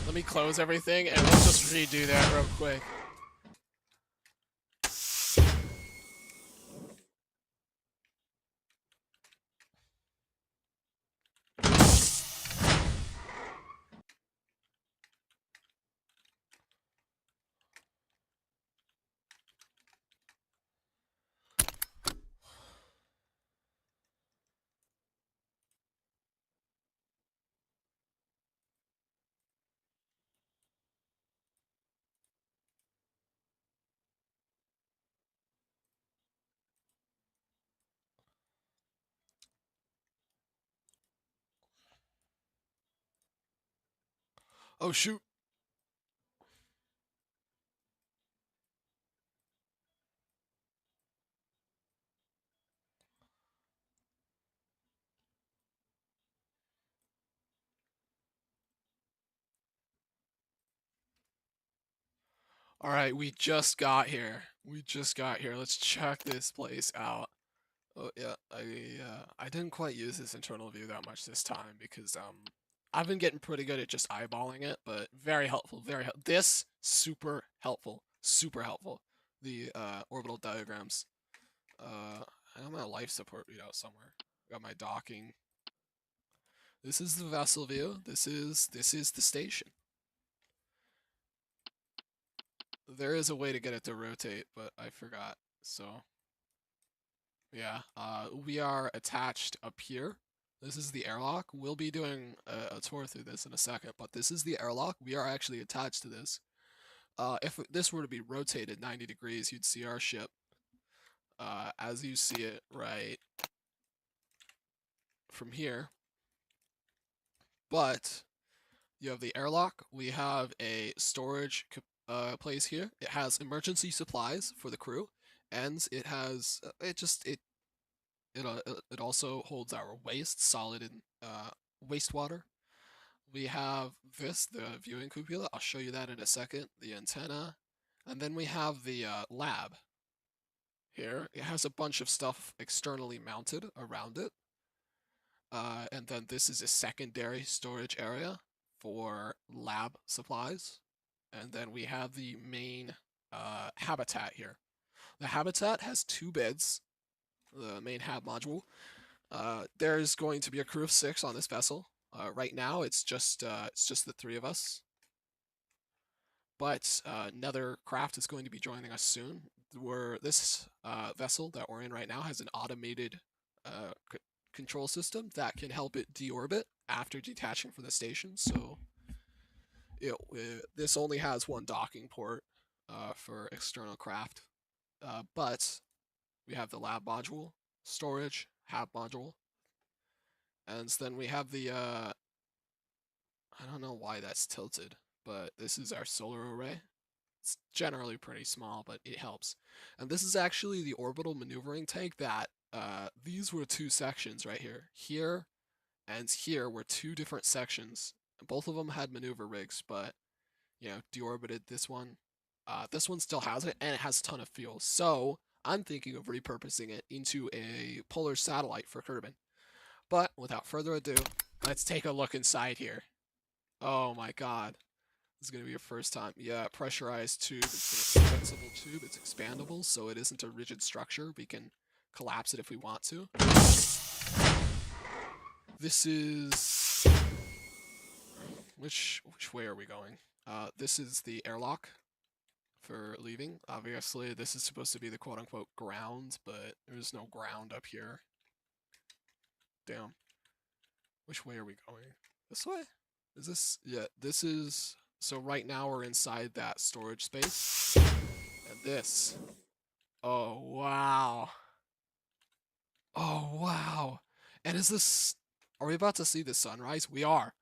Let me close everything and we'll just redo that real quick. Oh shoot. Alright, we just got here. We just got here. Let's check this place out. Oh yeah, I didn't quite use this internal view that much this time because I've been getting pretty good at just eyeballing it, but very helpful, very helpful. This, super helpful, super helpful. The orbital diagrams. I have my life support readout somewhere. Got my docking. This is the vessel view. This is the station. There is a way to get it to rotate, but I forgot. So yeah, we are attached up here. This is the airlock. We'll be doing a tour through this in a second, but this is the airlock. We are actually attached to this. If this were to be rotated 90 degrees, you'd see our ship as you see it right from here. But you have the airlock. We have a storage place here. It has emergency supplies for the crew, and it has it also holds our waste, solid and wastewater. We have the viewing cupola. I'll show you that in a second. The antenna, and then we have the lab. Here, it has a bunch of stuff externally mounted around it. And then this is a secondary storage area for lab supplies. And then we have the main habitat here. The habitat has 2 beds, the main hab module. There's going to be a crew of 6 on this vessel. Right now, it's just the 3 of us. But another craft is going to be joining us soon. This vessel that we're in right now has an automated control system that can help it deorbit after detaching from the station. So this only has 1 docking port for external craft, but we have the lab module, storage, hab module, and then we have the I don't know why that's tilted, but this is our solar array. It's generally pretty small, but it helps. And this is actually the orbital maneuvering tank that these were 2 sections right here. Here and here were 2 different sections. Both of them had maneuver rigs, but deorbited this one. This one still has it, and it has a ton of fuel. So I'm thinking of repurposing it into a polar satellite for Kerbin. But without further ado, let's take a look inside here. Oh my god. This is going to be your first time. Yeah, pressurized tube. It's a flexible tube. It's expandable, so it isn't a rigid structure. We can collapse it if we want to. This is... Which way are we going? This is the airlock for leaving. Obviously, this is supposed to be the quote-unquote ground, but there's no ground up here. Damn. Which way are we going? This way? Is this... Yeah, this is... So right now we're inside that storage space. And this. Oh, wow. Oh, wow. And is this... Are we about to see the sunrise? We are.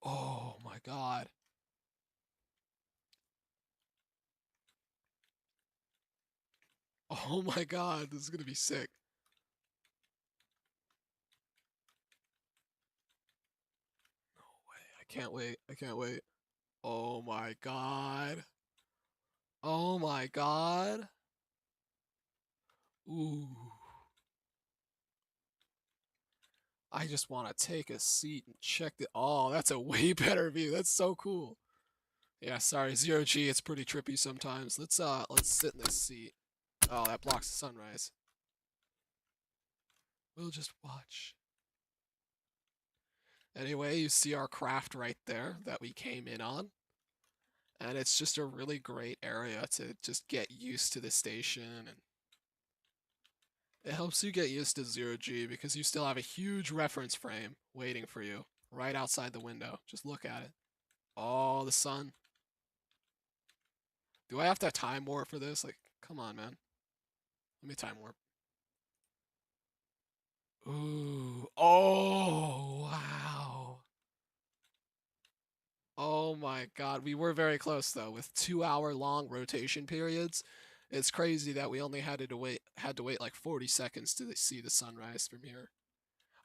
Oh, my god. Oh, my god. This is going to be sick. No way. I can't wait. I can't wait. Oh, my god. Oh, my god. Ooh. I just want to take a seat and check the... Oh, that's a way better view. That's so cool. Yeah, sorry, 0G, it's pretty trippy sometimes. Let's sit in this seat. Oh, that blocks the sunrise. We'll just watch. Anyway, you see our craft right there that we came in on. And it's just a really great area to just get used to the station, and it helps you get used to 0G because you still have a huge reference frame waiting for you right outside the window. Just look at it. Oh, the sun. Do I have to time warp for this? Like, come on, man. Let me time warp. Ooh. Oh, wow. Oh my god. We were very close though with 2-hour long rotation periods. It's crazy that we only had to wait like 40 seconds to see the sunrise from here.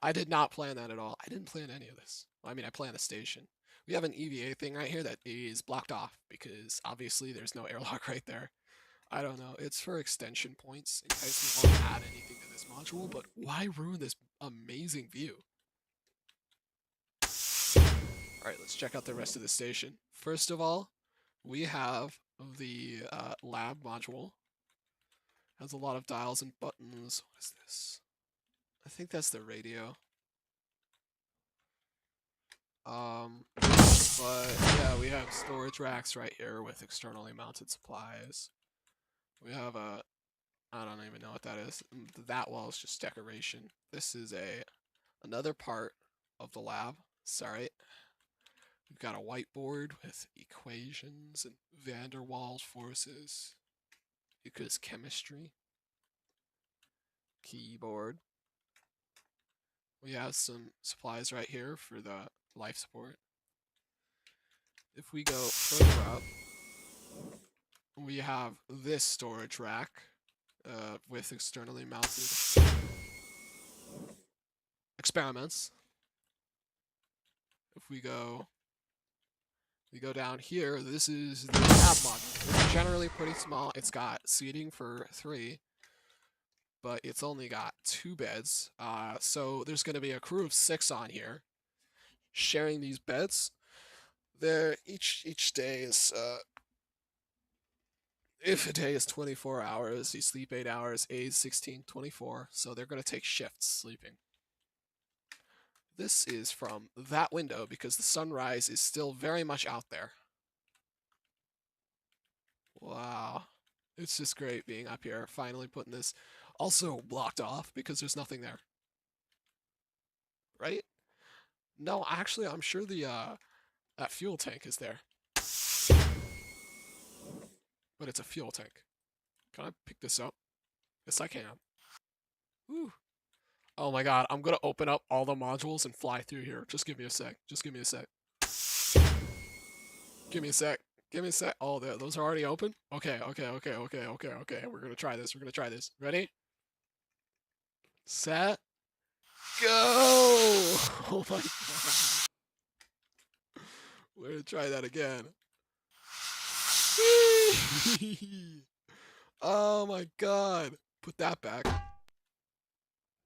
I did not plan that at all. I didn't plan any of this. Well, I mean, I planned the station. We have an EVA thing right here that is blocked off because obviously there's no airlock right there. I don't know. It's for extension points in case we want to add anything to this module, but why ruin this amazing view? Alright, let's check out the rest of the station. First of all, we have the lab module. Has a lot of dials and buttons. What is this? I think that's the radio. But yeah, we have storage racks right here with externally mounted supplies. We have a, I don't even know what that is. That wall is just decoration. This is another part of the lab. Sorry. We've got a whiteboard with equations and van der Waals forces. Because chemistry. Keyboard. We have some supplies right here for the life support. If we go further up, we have this storage rack with externally mounted experiments. If we go down here, this is the lab module. It's generally pretty small. It's got seating for 3, but it's only got 2 beds. So there's going to be a crew of 6 on here sharing these beds. Each day is if a day is 24 hours, you sleep 8 hours, 8, 16, 24. So they're going to take shifts sleeping. This is from that window because the sunrise is still very much out there. Wow. It's just great being up here, finally putting this also blocked off because there's nothing there. Right? No, actually, I'm sure the that fuel tank is there. But it's a fuel tank. Can I pick this up? Yes, I can. Whew. Oh my god, I'm gonna open up all the modules and fly through here. Just give me a sec. Just give me a sec. Give me a sec. Give me a sec. Oh, those are already open? Okay. We're gonna try this. We're gonna try this. Ready? Set. Go! Oh my god. We're gonna try that again. Oh my god. Put that back.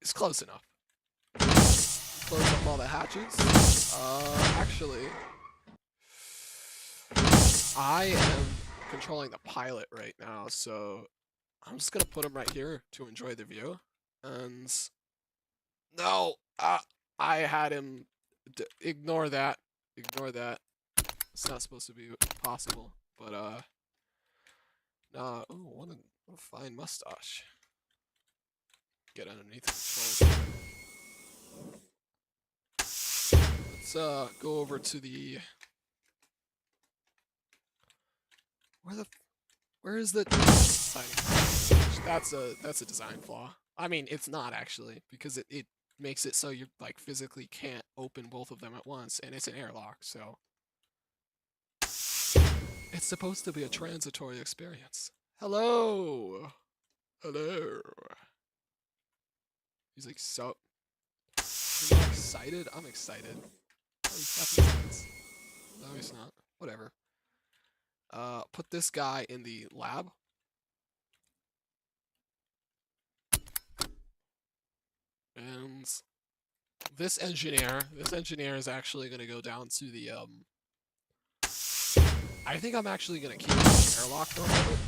It's close enough. Close up all the hatches. Actually, I am controlling the pilot right now, so I'm just gonna put him right here to enjoy the view. And no, I had him. Ignore that. Ignore that. It's not supposed to be possible. But nah. Oh, what a fine mustache. Get underneath the controls. Let's go over to the. Where is the design? That's a design flaw. I mean, it's not actually because it makes it so you like physically can't open both of them at once, and it's an airlock, so it's supposed to be a transitory experience. Hello, hello. He's like so. He's not excited. I'm excited. Oh, he's happy. No, he's not. Whatever. Put this guy in the lab. And this engineer is actually going to go down to the, I think I'm actually going to keep the airlock for a moment.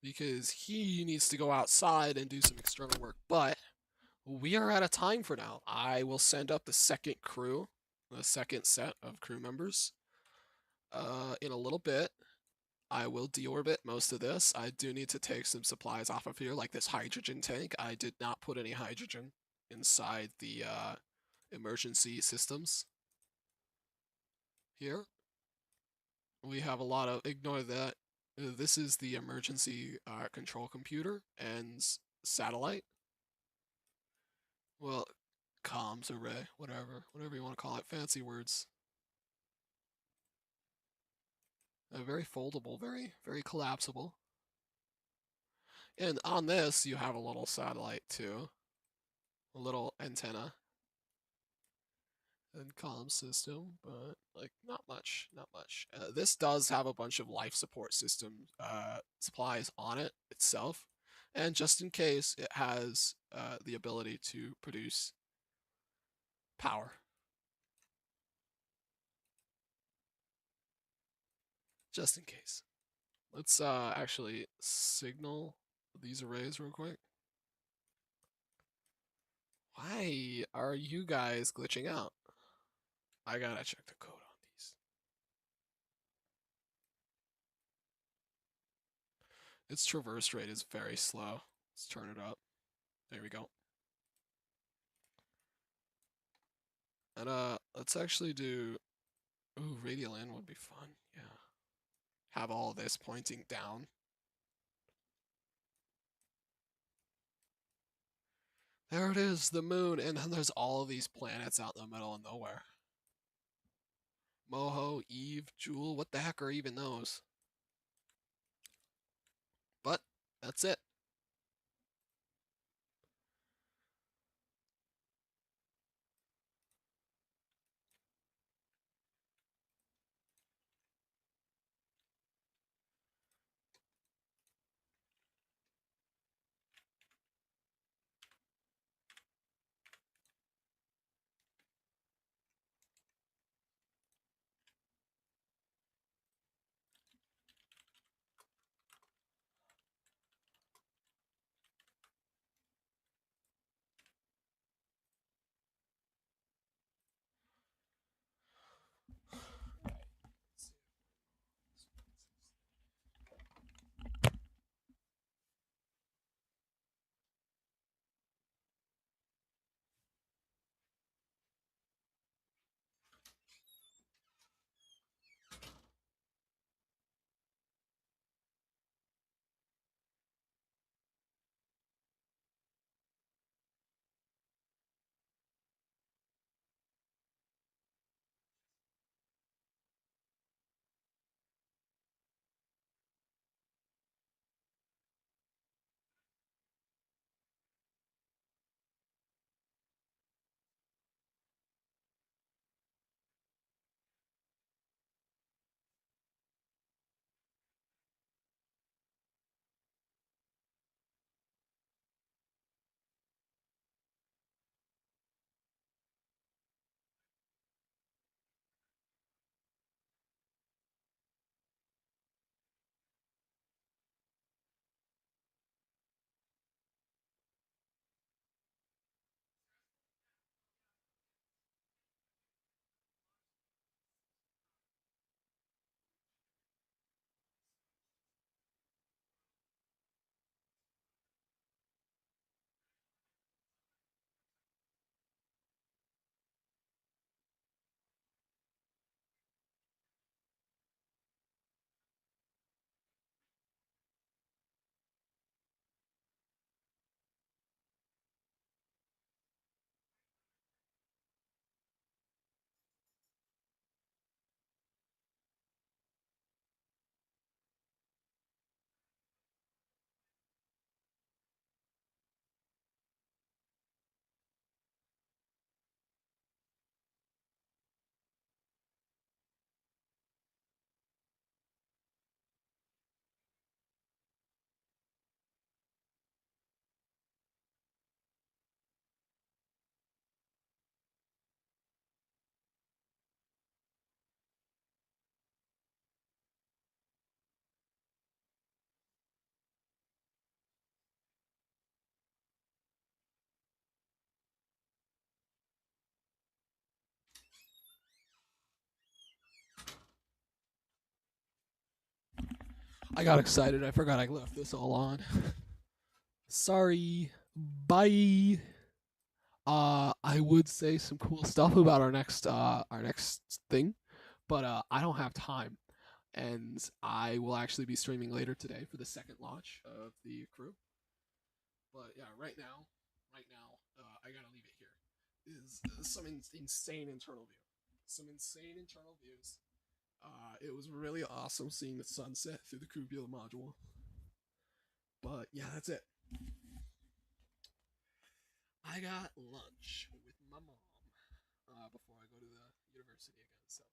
Because he needs to go outside and do some external work. But we are out of time for now. I will send up the second crew, the second set of crew members, in a little bit. I will deorbit most of this. I do need to take some supplies off of here, like this hydrogen tank. I did not put any hydrogen inside the emergency systems. Here, we have a lot of, ignore that. This is the emergency control computer and satellite. Well, comms array, whatever you want to call it, fancy words. Very foldable, very collapsible. And on this, you have a little satellite too, a little antenna and comm system, but like not much. This does have a bunch of life support system supplies on it itself, and just in case it has the ability to produce power. Just in case. Let's actually signal these arrays real quick. Why are you guys glitching out? I gotta check the code on these. Its traverse rate is very slow. Let's turn it up. There we go. And let's actually do. Ooh, radial in would be fun. Yeah. Have all this pointing down. There it is, the moon, and then there's all of these planets out in the middle of nowhere. Moho, Eve, Jewel, what the heck are even those? But that's it. I got excited. I forgot I left this all on. Sorry. Bye. I would say some cool stuff about our next thing, but I don't have time, and I will actually be streaming later today for the second launch of the crew. But yeah, right now, I gotta leave it here. Is some insane internal view, some insane internal views. It was really awesome seeing the sunset through the cupola module. But yeah, that's it. I got lunch with my mom before I go to the university again. So